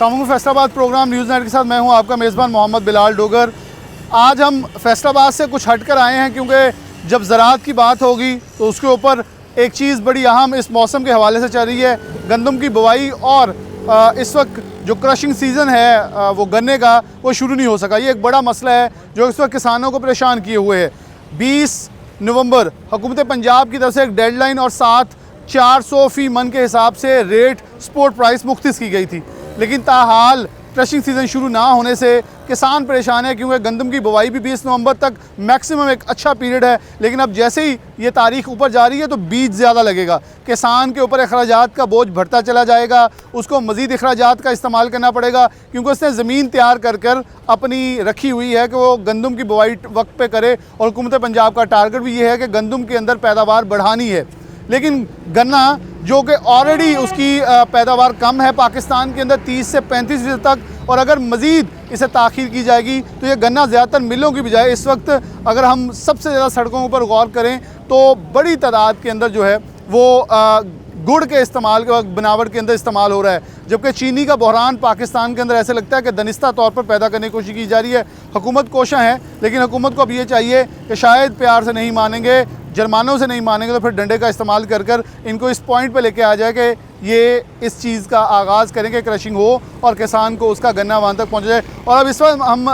Faisalabad programme news night के साथ मैं हूं आपका मेज़बान मोहम्मद बिलाल डोगर। आज हम फैसलाबाद से कुछ हटकर आए हैं क्योंकि जब ज़राअत की बात होगी तो उसके ऊपर एक चीज़ बड़ी अहम इस मौसम के हवाले से चल रही है, गंदम की बुवाई। और इस वक्त जो क्रशिंग सीज़न है वो गन्ने का वो शुरू नहीं हो सका। ये एक बड़ा मसला है जो इस वक्त किसानों को परेशान किए हुए है। 20 नवंबर हुकूमत पंजाब की तरफ से एक डेडलाइन और साथ 400 फ़ी मन के हिसाब से रेट स्पोर्ट प्राइस मुख्तस की गई थी, लेकिन ताहाल क्रशिंग सीज़न शुरू ना होने से किसान परेशान है क्योंकि गंदम की बुवाई भी 20 नवंबर तक मैक्सिमम एक अच्छा पीरियड है। लेकिन अब जैसे ही ये तारीख ऊपर जा रही है तो बीज ज़्यादा लगेगा, किसान के ऊपर अखराजात का बोझ बढ़ता चला जाएगा, उसको मज़ीद अखराजात का इस्तेमाल करना पड़ेगा क्योंकि उसने ज़मीन तैयार कर कर अपनी रखी हुई है कि वो गंदम की बुवाई वक्त पे करे। और हुकूमत पंजाब का टारगेट भी ये है कि गंदम के अंदर पैदावार बढ़ानी है। लेकिन गन्ना जो कि ऑलरेडी उसकी पैदावार कम है पाकिस्तान के अंदर 30 से 35% तक, और अगर मज़ीद इसे ताख़ीर की जाएगी तो ये गन्ना ज़्यादातर मिलों की बजाय इस वक्त अगर हम सबसे ज़्यादा सड़कों पर गौर करें तो बड़ी तादाद के अंदर जो है वो गुड़ के इस्तेमाल बनावट के अंदर इस्तेमाल हो रहा है। जबकि चीनी का बहरान पाकिस्तान के अंदर ऐसे लगता है कि दनिस्ता तौर पर पैदा करने की कोशिश की जा रही है। हुकूमत कोशां है, लेकिन हुकूमत को अब ये चाहिए कि शायद प्यार से नहीं मानेंगे, जुर्मानों से नहीं मानेंगे तो फिर डंडे का इस्तेमाल कर कर इनको इस पॉइंट पे लेके आ जाए कि ये इस चीज़ का आगाज़ करें कि क्रशिंग हो और किसान को उसका गन्ना वहाँ तक पहुँच जाए। और अब इस वक्त हम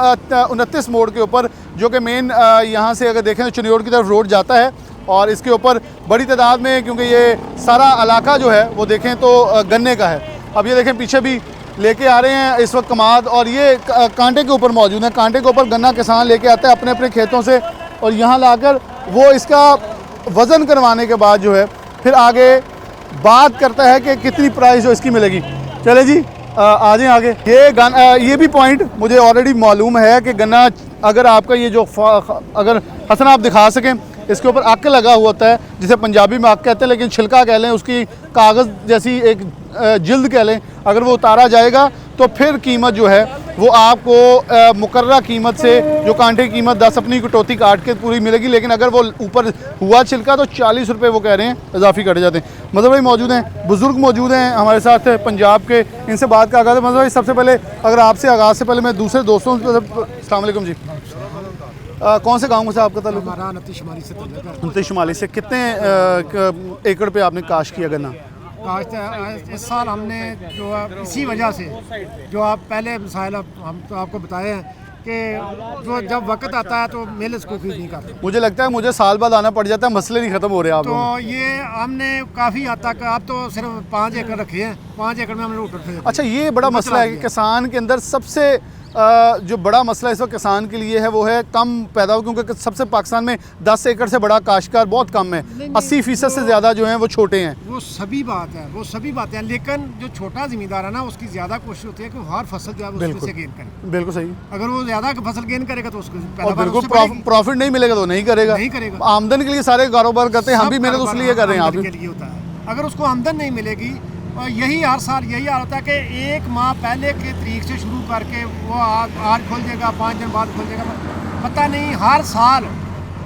29 मोड़ के ऊपर जो कि मेन यहाँ से अगर देखें तो चनियोड़ की तरफ रोड जाता है और इसके ऊपर बड़ी तादाद में, क्योंकि ये सारा इलाका जो है वो देखें तो गन्ने का है। अब ये देखें पीछे भी लेके आ रहे हैं इस वक्त कमाद, और ये कांटे के ऊपर मौजूद है। कांटे के ऊपर गन्ना किसान लेके आता है अपने अपने खेतों से और यहाँ लाकर वो इसका वज़न करवाने के बाद जो है फिर आगे बात करता है कि कितनी प्राइस जो इसकी मिलेगी। चले जी आ जाएँ आगे। ये भी पॉइंट मुझे ऑलरेडी मालूम है कि गन्ना अगर आपका ये जो अगर हसन आप दिखा सकें, इसके ऊपर अक लगा हुआ होता है जिसे पंजाबी में अक कहते हैं, लेकिन छिलका कह लें, उसकी कागज़ जैसी एक जिल्द कह लें, अगर वो उतारा जाएगा तो फिर कीमत जो है वो आपको मुकर्रर कीमत से जो कांटे की कीमत 10 अपनी कटौती काट के पूरी मिलेगी। लेकिन अगर वो ऊपर हुआ छिलका तो 40 रुपये वो कह रहे हैं इजाफी कटे जाते हैं। मतलब भाई मौजूद हैं, बुज़ुर्ग मौजूद हैं हमारे साथ पंजाब के, इनसे बात का आगाज़ है। मतलब भाई सबसे पहले अगर आपसे आगाज़ से पहले मैं दूसरे दोस्तों से अस्सलाम वालेकुम जी, कौन से गाँव से आपका ताल्लुक? हमारा नती शुमाली से। कितने एकड़ पे आपने काश किया गन्ना? काश्त इस साल हमने जो इसी वजह से जो आप पहले मसाइल हम तो आपको बताए हैं कि जो जब वक्त आता है तो मिल इसको फीड नहीं करते। मुझे लगता है मुझे साल बाद आना पड़ जाता है, मसले नहीं ख़त्म हो रहे आप तो ये हमने काफ़ी हद तक, आप तो सिर्फ 5 एकड़ रखे हैं, 5 एकड़ में हमने रोटर। अच्छा, ये बड़ा मसला है कि किसान के अंदर सबसे जो बड़ा मसला इस वक्त किसान के लिए है वो है कम पैदावार, क्योंकि सबसे पाकिस्तान में 10 एकड़ से बड़ा काश्तकार बहुत कम है। 80% से ज़्यादा जो हैं वो छोटे हैं। वो सभी बात है, वो सभी बातें हैं, लेकिन जो छोटा ज़मींदार है ना उसकी ज़्यादा कोशिश होती है कि हर फसल जो है उसमें से गेन करे। बिल्कुल सही। अगर वो ज़्यादा फसल गेन करेगा तो उसको बिल्कुल प्रॉफिट नहीं मिलेगा तो नहीं करेगा। आमदन के लिए सारे कारोबार करते हैं, हम भी मेहनत उसलिए कर रहे हैं। के लिए होता है, अगर उसको आमदन नहीं मिलेगी, और यही हर साल यही हाल होता है कि 1 माह पहले के तारीख से शुरू करके वो आज खुल जाएगा, 5 दिन बाद खुल जाएगा, पता नहीं हर साल।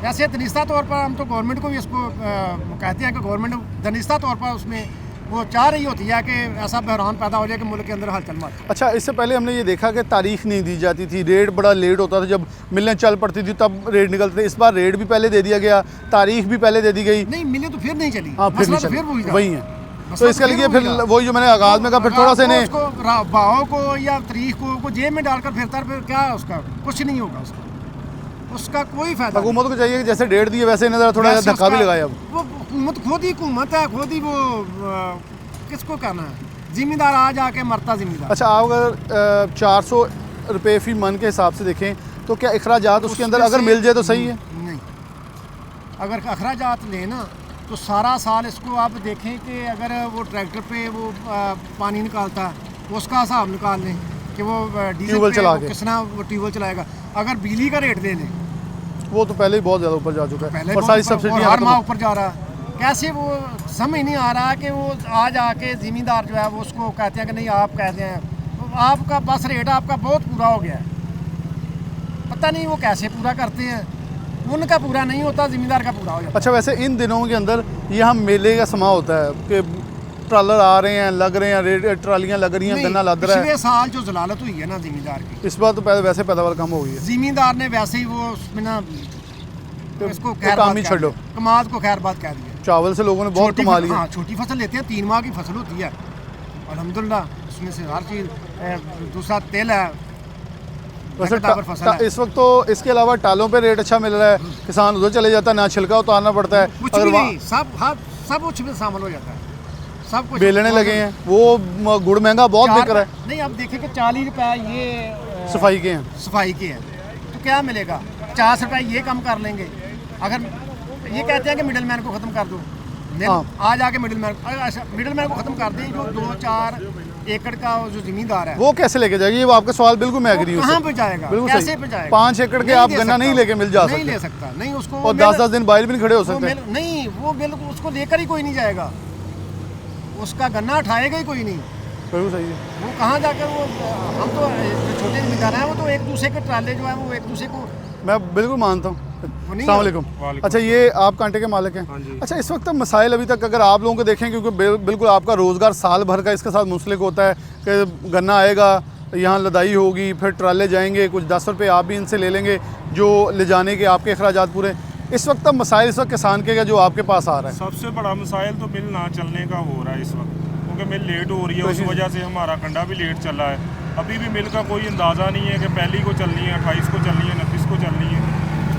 ऐसे दनिस्ता तौर पर हम तो गवर्नमेंट को भी इसको कहते हैं कि गवर्नमेंट दनिस्ता तौर पर उसमें वो चाह रही होती है कि ऐसा बहरान पैदा हो जाए कि मुल्क के अंदर हलचल मच। अच्छा, इससे पहले हमने ये देखा कि तारीख नहीं दी जाती थी, रेट बड़ा लेट होता था, जब मिलें चल पड़ती थी तब रेट निकलते थे। इस बार रेट भी पहले दे दिया गया, तारीख भी पहले दे दी गई। नहीं मिले तो फिर नहीं चली। हाँ, फिर नहीं चली, वही है। तो इसके लिए फिर वही जो मैंने आगाज़ में कहा, फिर थोड़ा सा इन्हें भाव को या तारीख को जेब में डालकर फिरता है, फिर क्या उसका कुछ नहीं होगा, उसका कोई फायदा। हुकूमत को चाहिए कि जैसे डेट दी है वैसे इन्हें थोड़ा धक्का भी लगाया। अब वो हुकूमत खुद ही हुकूमत है, खुद ही वो किसको कहना है, जिम्मेदार आ जाके मरता जिम्मेदार। अच्छा, आप अगर 400 रुपये फ़ी मन के हिसाब से देखें तो क्या अखराजात उसके अंदर अगर मिल जाए तो सही है? नहीं, अगर अखराजात लेना तो सारा साल इसको आप देखें कि अगर वो ट्रैक्टर पे वो पानी निकालता है उसका हिसाब निकाल लें कि वो ट्यूबवेल चला के किसना वो ट्यूबवेल चलाएगा। अगर बिजली का रेट दे लें वो तो पहले ही बहुत ज़्यादा ऊपर जा चुका है और सारी सब्सिडी हर माह ऊपर जा रहा है। कैसे वो समझ नहीं आ रहा कि वो आज आके ज़मींदार जो है वो उसको कहते हैं कि नहीं आप कहते हैं तो आपका बस रेट आपका बहुत पूरा हो गया है, पता नहीं वो कैसे पूरा करते हैं, उनका पूरा नहीं होता, ज़मींदार का पूरा हो जाता है। अच्छा, वैसे इन दिनों के अंदर ये हम मेले का समा होता है कि ट्रालर आ रहे हैं, लग रहे हैं, ट्रालियाँ लग रही हैं, नहीं, गन्ना लद रहा है। पिछले साल जो जलालत हुई है ना ज़मींदार की, इस बार तो वैसे पैदावार कम हो गई है। ज़मींदार ने वैसे ही वो उसमें ना इसको काम ही छोड़ो, कमाद को खैरबाद कह दिया। चावल से लोगों ने बहुत कमा लिया। हाँ, छोटी फसल लेते हैं, 3 माह की फसल होती है अल्हम्दुलिल्लाह, उसमें से हर चीज़, दूसरा तेल है। वैसे फसल है। इस वक्त तो इसके अलावा टालों पे रेट अच्छा मिल रहा है, किसान उधर चले जाता है, ना छिलका उतारना पड़ता है। कुछ अगर भी वहाँ नहीं, सब कुछ में शामिल हो जाता है, सब कुछ बेलने लगे हैं, वो गुड़ महंगा बहुत बिक रहा है। नहीं, अब देखिए कि 40 रुपये ये सफाई के हैं, सफाई के हैं, तो क्या मिलेगा? 50 रुपये ये कम कर लेंगे। अगर ये कहते हैं कि मिडिल मैन को ख़त्म कर दो, हाँ। आज आके मिडिल मैन को ख़त्म कर दें, जो 2-4 एकड़ का जो ज़मींदार है वो कैसे लेके जाएगी? ये आपका सवाल बिल्कुल मैं एग्री हूँ। कहाँ पे जाएगा? बिल्कुल कैसे सही। पे जाएगा? 5 एकड़ के आप गन्ना नहीं लेके मिल जा नहीं सकते, ले सकता, नहीं उसको, और 10-10 दिन बाहर भी नहीं खड़े हो सकते। नहीं, वो बिल्कुल उसको लेकर ही कोई नहीं जाएगा, उसका गन्ना उठाएगा ही कोई नहीं। बिल्कुल सही है। वो कहाँ जाकर वो, हम तो जो छोटे ज़मींदार हैं वो तो एक दूसरे के ट्राले जो है वो एक दूसरे को, मैं बिल्कुल मानता हूँ। नहीं अस्सलाम वालेकुम। अच्छा, ये आप कांटे के मालिक हैं? हाँ जी। अच्छा, इस वक्त मसाइल अभी तक अगर आप लोगों को देखें, क्योंकि बिल्कुल आपका रोज़गार साल भर का इसके साथ मुंसलिक होता है कि गन्ना आएगा, यहाँ लदाई होगी, फिर ट्राले जाएंगे, कुछ 10 रुपये आप भी इनसे ले लेंगे जो ले जाने के आपके अखराजात पूरे। इस वक्त अब मसाइल इस वक्त किसान के जो आपके पास आ रहा है, सबसे बड़ा मसाइल तो मिल ना चलने का हो रहा है इस वक्त, क्योंकि मिल लेट हो रही है, उस वजह से हमारा कंडा भी लेट चल रहा है। अभी भी मिल का कोई अंदाज़ा नहीं है कि पहली को चलनी है, 28 को चलनी है, 29 को चलनी है।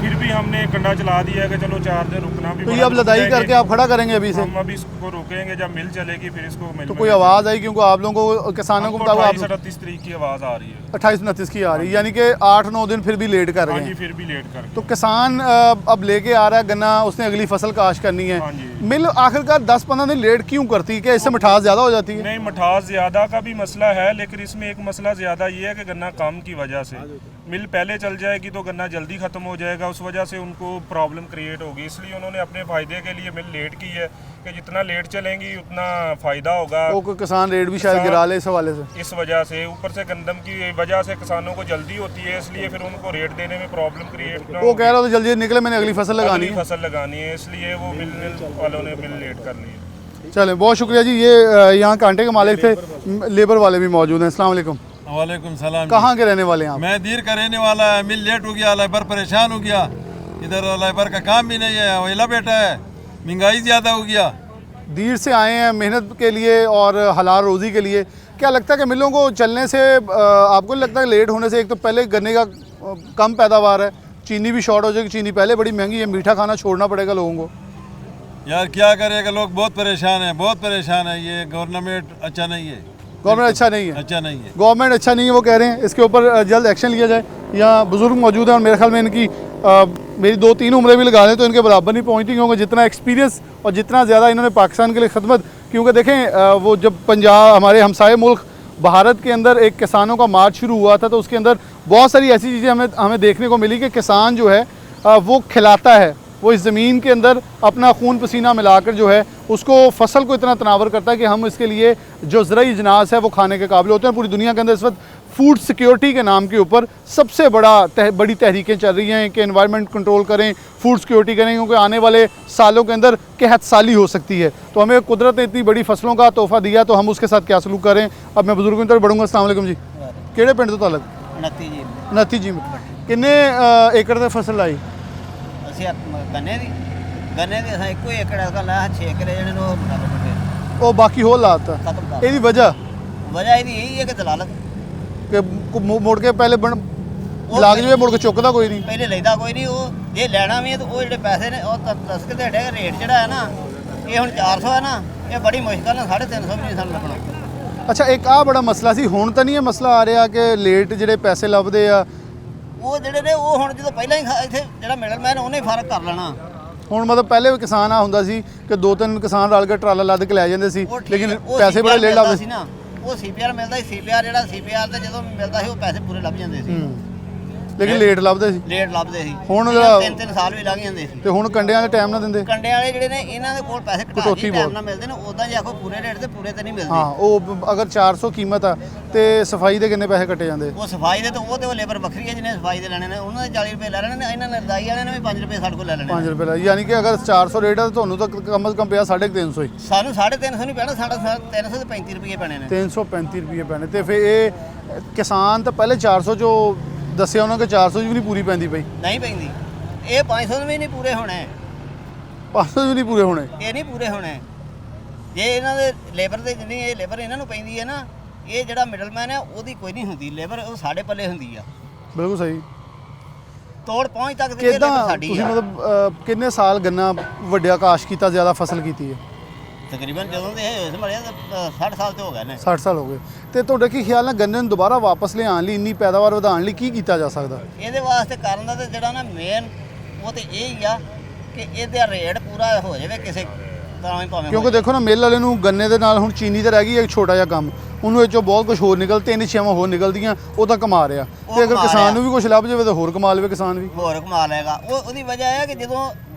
फिर भी हमने कंडा चला दिया है कि चलो 4 दिन रुकना भी। तो ये अब लदाई करके आप खड़ा करेंगे अभी से? हम अभी इसको रोकेंगे, जब मिल चलेगी फिर इसको मिल तो कोई आवाज़ आई? क्योंकि आप लोगों को, किसानों को बताओ, आप 28-29 तारीख की आवाज़ आ रही है। 28-29 की आ रही है, यानी कि 8-9 दिन फिर भी लेट कर रहे हाँ जी, हैं। फिर भी लेट कर। तो किसान अब लेके आ रहा है गन्ना, उसने अगली फसल काश करनी है। हाँ जी। मिल आखिरकार 10-15 दिन लेट क्यों करती है? क्या इससे मिठास ज़्यादा हो जाती है? नहीं, मिठास ज़्यादा का भी मसला है, लेकिन इसमें एक मसला ज़्यादा ये है कि गन्ना कम की वजह से मिल पहले चल जाएगी तो गन्ना जल्दी ख़त्म हो जाएगा, उस वजह से उनको प्रॉब्लम क्रिएट होगी। इसलिए उन्होंने अपने फ़ायदे के लिए मिल लेट की है कि जितना लेट चलेंगी उतना फ़ायदा होगा। वो कोई किसान रेट भी शायद गिरा ले इस हवाले से। इस वजह से ऊपर से गंदम की वजह से किसानों को जल्दी होती है, इसलिए फिर उनको रेट देने में प्रॉब्लम क्रिएट ना वो कह रहा था जल्दी निकले, मैंने अगली फसल लगानी है। फसल लगानी है, इसलिए वो मिल वालों ने मिल लेट कर ली है। चलें, बहुत शुक्रिया जी। ये यहाँ कांटे के मालिक थे, लेबर वाले भी मौजूद हैं। अस्सलाम वालेकुम। वालेकुम सलाम। कहाँ के रहने वाले हैं आप? मैं दीर का रहने वाला है। मिल लेट हो गया, लेबर परेशान हो गया, इधर लेबर का काम भी नहीं है, वेला बेटा है, महंगाई ज़्यादा हो गया। दीर से आए हैं मेहनत के लिए और हलाल रोज़ी के लिए। क्या लगता है कि मिलों को चलने से आपको लगता है लेट होने से, एक तो पहले गन्ने का कम पैदावार है, चीनी भी शॉर्ट हो जाएगी, चीनी पहले बड़ी महंगी है, मीठा खाना छोड़ना पड़ेगा लोगों को। यार क्या करेगा, लोग बहुत परेशान है, बहुत परेशान है। ये गवर्नमेंट अच्छा नहीं है, गवर्नमेंट अच्छा नहीं है, अच्छा नहीं है, गवर्नमेंट अच्छा नहीं है, वो कह रहे हैं। इसके ऊपर जल्द एक्शन लिया जाए। यहाँ बुज़ुर्ग मौजूद हैं और मेरे ख्याल में इनकी मेरी 2-3 उम्रें भी लगा लें तो इनके बराबर नहीं पहुँचती, क्योंकि जितना एक्सपीरियंस और जितना ज़्यादा इन्होंने पाकिस्तान के लिए खिदमत, क्योंकि देखें वो जब पंजाब, हमारे हमसाये मुल्क भारत के अंदर एक किसानों का मार्च शुरू हुआ था, तो उसके अंदर बहुत सारी ऐसी चीज़ें हमें देखने को मिली कि किसान जो है वो खिलाता है, वो इस ज़मीन के अंदर अपना खून पसीना मिलाकर जो है उसको फसल को इतना तनावर करता है कि हम इसके लिए जो ज़राई अजनास है वो खाने के काबिल होते हैं। पूरी दुनिया के अंदर इस वक्त फूड सिक्योरिटी के नाम के ऊपर सबसे बड़ी तहरीकें चल रही हैं कि एनवायरनमेंट कंट्रोल करें, फूड सिक्योरिटी करें, क्योंकि आने वाले सालों के अंदर कहत साली हो सकती है। तो हमें कुदरत ने इतनी बड़ी फसलों का तोहफा दिया, तो हम उसके साथ क्या सलूक करें। अब मैं बुजुर्गों की तरफ बढ़ूँगा। अस्सलाम वालेकुम जी। किहड़े पिंड तो तालक? नत्ती जी नत्ती जी। किन्ने एकड़ ते फसल लाई? ਅਸੀਂ ਗੰਨੇ ਦੀ ਅਸਾਂ ਇੱਕੋ ਹੀ ਏਕੜ ਦਾ ਲਾਇਆ 6 ਕਿਲੇ ਜਿਹੜੇ ਨੂੰ ਖਤਮ ਉਹ ਬਾਕੀ ਹੋਰ ਲਾਤਾ। ਕਰ ਇਹਦੀ ਵਜ੍ਹਾ ਵਜ੍ਹਾ ਇਹਦੀ ਇਹੀ ਹੈ ਕਿ ਦਲਾਲਤ ਕਿ ਮੁੜ ਕੇ ਪਹਿਲੇ ਲੱਗ ਜਾਵੇ, ਮੁੜ ਕੇ ਚੁੱਕਦਾ ਕੋਈ ਨਹੀਂ। ਪਹਿਲੇ ਲੈਂਦਾ ਕੋਈ ਨਹੀਂ, ਉਹ ਜੇ ਲੈਣਾ ਵੀ ਹੈ ਤਾਂ ਉਹ ਜਿਹੜੇ ਪੈਸੇ ਨੇ ਉਹ ਦੱਸ ਕੇ ਤੁਹਾਡੇ ਰੇਟ ਜਿਹੜਾ ਹੈ ਨਾ, ਇਹ ਹੁਣ 400 ਹੈ ਨਾ, ਇਹ ਬੜੀ ਮੁਸ਼ਕਲ ਨਾਲ 350 ਵੀ ਨਹੀਂ ਸਾਨੂੰ ਲੱਗਣਾ। ਅੱਛਾ, ਇੱਕ ਆ ਬੜਾ ਮਸਲਾ ਸੀ, ਹੁਣ ਤਾਂ ਨਹੀਂ ਇਹ ਮਸਲਾ ਆ ਰਿਹਾ ਕਿ ਲੇਟ ਜਿਹੜੇ ਪੈਸੇ ਲੱਭਦੇ ਆ, ਉਹ ਜਿਹੜੇ ਨੇ ਉਹ ਹੁਣ ਜਦੋਂ ਪਹਿਲਾਂ ਹੀ ਇੱਥੇ ਜਿਹੜਾ ਮਿਡਲਮੈਨ ਉਹਨੇ ਫਰਕ ਕਰ ਲੈਣਾ। ਹੁਣ ਮਤਲਬ ਪਹਿਲੇ ਵੀ ਕਿਸਾਨ ਆ ਹੁੰਦਾ ਸੀ ਕਿ 2-3 ਕਿਸਾਨ ਰਲ ਕੇ ਟਰਾਲਾ ਲੱਦ ਕੇ ਲੈ ਜਾਂਦੇ ਸੀ, ਲੇਕਿਨ ਪੈਸੇ ਬੜੇ ਲੇਟ ਲੱਭਦੇ ਸੀ ਨਾ। ਉਹ ਸੀਪੀਆਰ ਮਿਲਦਾ ਸੀ, ਸੀਪੀਆਰ ਜਿਹੜਾ ਸੀਪੀਆਰ ਤੇ ਜਦੋਂ ਮਿਲਦਾ ਸੀ ਉਹ ਪੈਸੇ ਪੂਰੇ ਲੱਭ ਜਾਂਦੇ ਸੀ। ਲੇਕਿਨ ਲੇਟ ਲੱਭਦੇ ਸੀ ਲੇਟ ਲੱਭਦੇ ਸੀ ਹੁਣ ਜਿਹੜਾ- 3-3 ਸਾਲ ਵੀ ਲੱਗ ਜਾਂਦੇ ਸੀ। ਤੇ ਹੁਣ ਕੰਡਿਆਂ ਦੇ ਟਾਈਮ ਨਾ ਦਿੰਦੇ। ਕੰਡੇ ਵਾਲੇ ਜਿਹੜੇ ਨੇ ਇਹਨਾਂ ਦੇ ਕੋਲ ਪੈਸੇ ਘਟਾ ਕਟੌਤੀ ਕੇ ਬਹੁਤ। ਟਾਈਮ ਨਾਲ ਮਿਲਦੇ ਨੇ, ਉਦਾਂ ਜੇ ਆਖੋ ਪੂਰੇ ਰੇਟ ਤੇ ਪੂਰੇ ਤੇ ਨਹੀਂ ਮਿਲਦੇ। ਹਾਂ ਉਹ ਅਗਰ 400 ਕੀਮਤ ਆ ਤੇ ਸਫਾਈ ਦੇ ਕਿੰਨੇ ਪੈਸੇ ਕੱਟੇ ਜਾਂਦੇ? ਉਹ ਸਫਾਈ ਦੇ ਤਾਂ ਉਹ ਲੇਬਰ ਵੱਖਰੀ ਹੈ, ਜਿਹਨੇ ਸਫਾਈ ਦੇ ਲੈਣੇ ਨੇ ਉਹਨਾਂ ਦੇ 40 ਰੁਪਏ ਲੈ ਲੈਣੇ ਨੇ, ਇਹਨਾਂ ਨੇ ਰਦਾਈ ਵਾਲਿਆਂ ਨੇ ਵੀ 5 ਰੁਪਏ ਸਾਡੇ ਕੋਲ ਲੈ ਲੈਣੇ 5 ਰੁਪਏ ਦਾ, ਯਾਨੀ ਕਿ ਅਗਰ 400 ਰੇਟ ਆ ਤਾਂ ਤੁਹਾਨੂੰ ਤਾਂ ਕਮ ਸੇ ਕਮ ਪਿਆ 350 ਹੀ। ਸਾਨੂੰ 350 ਨਹੀਂ ਪੈਣਾ, ਸਾਡਾ 335 ਰੁਪਏ ਪੈਣੇ ਨੇ। 335 ਰੁਪਏ ਪੈਣੇ। ਤੇ ਫਿਰ ਇਹ ਕਿਸਾਨ ਤਾਂ ਪਹਿਲੇ 400 ਚੋਂ ਦੱਸਿਆ ਉਹਨਾਂ ਕਿ 400 ਚ ਵੀ ਨਹੀਂ ਪੂਰੀ ਪੈਂਦੀ ਪਈ, ਨਹੀਂ ਪੈਂਦੀ। ਇਹ 500 ਵੀ ਨਹੀਂ ਪੂਰੇ ਹੋਣੇ, 500 ਵੀ ਨਹੀਂ ਪੂਰੇ ਹੋਣੇ। ਇਹ ਨਹੀਂ ਪੂਰੇ ਹੋਣੇ। ਜੇ ਇਹਨਾਂ ਦੇ ਲੇਬਰ ਦੇ ਜਿੰਨੀ ਇਹ ਲੇਬਰ ਇਹਨਾਂ ਨੂੰ ਪੈਂਦੀ ਹੈ ਨਾ, ਇਹ ਜਿਹੜਾ ਮਿਡਲਮੈਨ ਹੈ ਉਹਦੀ ਕੋਈ ਨਹੀਂ ਹੁੰਦੀ ਲੇਬਰ, ਉਹ ਸਾਡੇ ਪੱਲੇ ਹੁੰਦੀ ਆ। ਬਿਲਕੁਲ ਸਹੀ। ਤੋੜ ਪਹੁੰਚ ਤੱਕ ਤੇ ਇਹ ਕਿੱਦਾਂ ਲੇਬਰ ਸਾਡੀ ਤੁਸੀਂ ਆ। ਮਤਲਬ ਕਿੰਨੇ ਸਾਲ ਗੰਨਾ ਵੱਡਿਆ ਕਾਸ਼ ਕੀਤਾ, ਜ਼ਿਆਦਾ ਫਸਲ ਕੀਤੀ ਹੈ? ਤਕਰੀਬਨ ਜਦੋਂ ਦੇ ਇਹ ਹੋਏ ਸੀ ਮਲੇ 60 ਸਾਲ ਤੇ ਹੋ ਗਏ ਨੇ। 60 ਸਾਲ ਹੋ ਗਏ। ਤੇ ਤੁਹਾਡੇ ਕੀ ਖਿਆਲ ਨਾਲ ਗੰਨੇ ਨੂੰ ਦੁਬਾਰਾ ਵਾਪਸ ਲਿਆਉਣ ਲਈ, ਇੰਨੀ ਪੈਦਾਵਾਰ ਵਧਾਉਣ ਲਈ ਕੀ ਕੀਤਾ ਜਾ ਸਕਦਾ? ਇਹਦੇ ਵਾਸਤੇ ਕਰਨ ਦਾ ਤੇ ਜਿਹੜਾ ਨਾ ਮੇਨ ਉਹ ਤੇ ਇਹ ਹੀ ਆ ਕਿ ਇਹਦਾ ਰੇਟ ਪੂਰਾ ਹੋ ਜਾਵੇ ਕਿਸੇ ਤਰ੍ਹਾਂ ਹੀ ਭਾਵੇਂ। ਕਿਉਂਕਿ ਦੇਖੋ ਨਾ ਮਿੱਲ ਵਾਲੇ ਨੂੰ ਗੰਨੇ ਦੇ ਨਾਲ ਹੁਣ ਚੀਨੀ ਤੇ ਰਹਿ ਗਈ ਇੱਕ ਛੋਟਾ ਜਿਹਾ ਕੰਮ, ਉਹਨੂੰ ਇਹ ਚੋਂ ਬਹੁਤ ਕੁਝ ਹੋਰ ਨਿਕਲ 3-6 ਹੋਰ ਨਿਕਲਦੀਆਂ, ਉਹ ਤਾਂ ਕਮਾ ਰਿਹਾ। ਤੇ ਅਗਰ ਕਮਾ ਕਿਸਾਨ ਰਿਹਾ। ਨੂੰ ਵੀ ਕੁਝ ਲੱਭ ਜਾਵੇ ਤਾਂ ਹੋਰ ਕਮਾ ਲਵੇ ਕਿਸਾਨ ਵੀ। ਹੋਰ ਕਮਾ ਲਏਗਾ। ਉਹਦੀ ਵਜ੍ਹਾ ਇਹ ਹੈ ਕਿ ਜਦੋਂ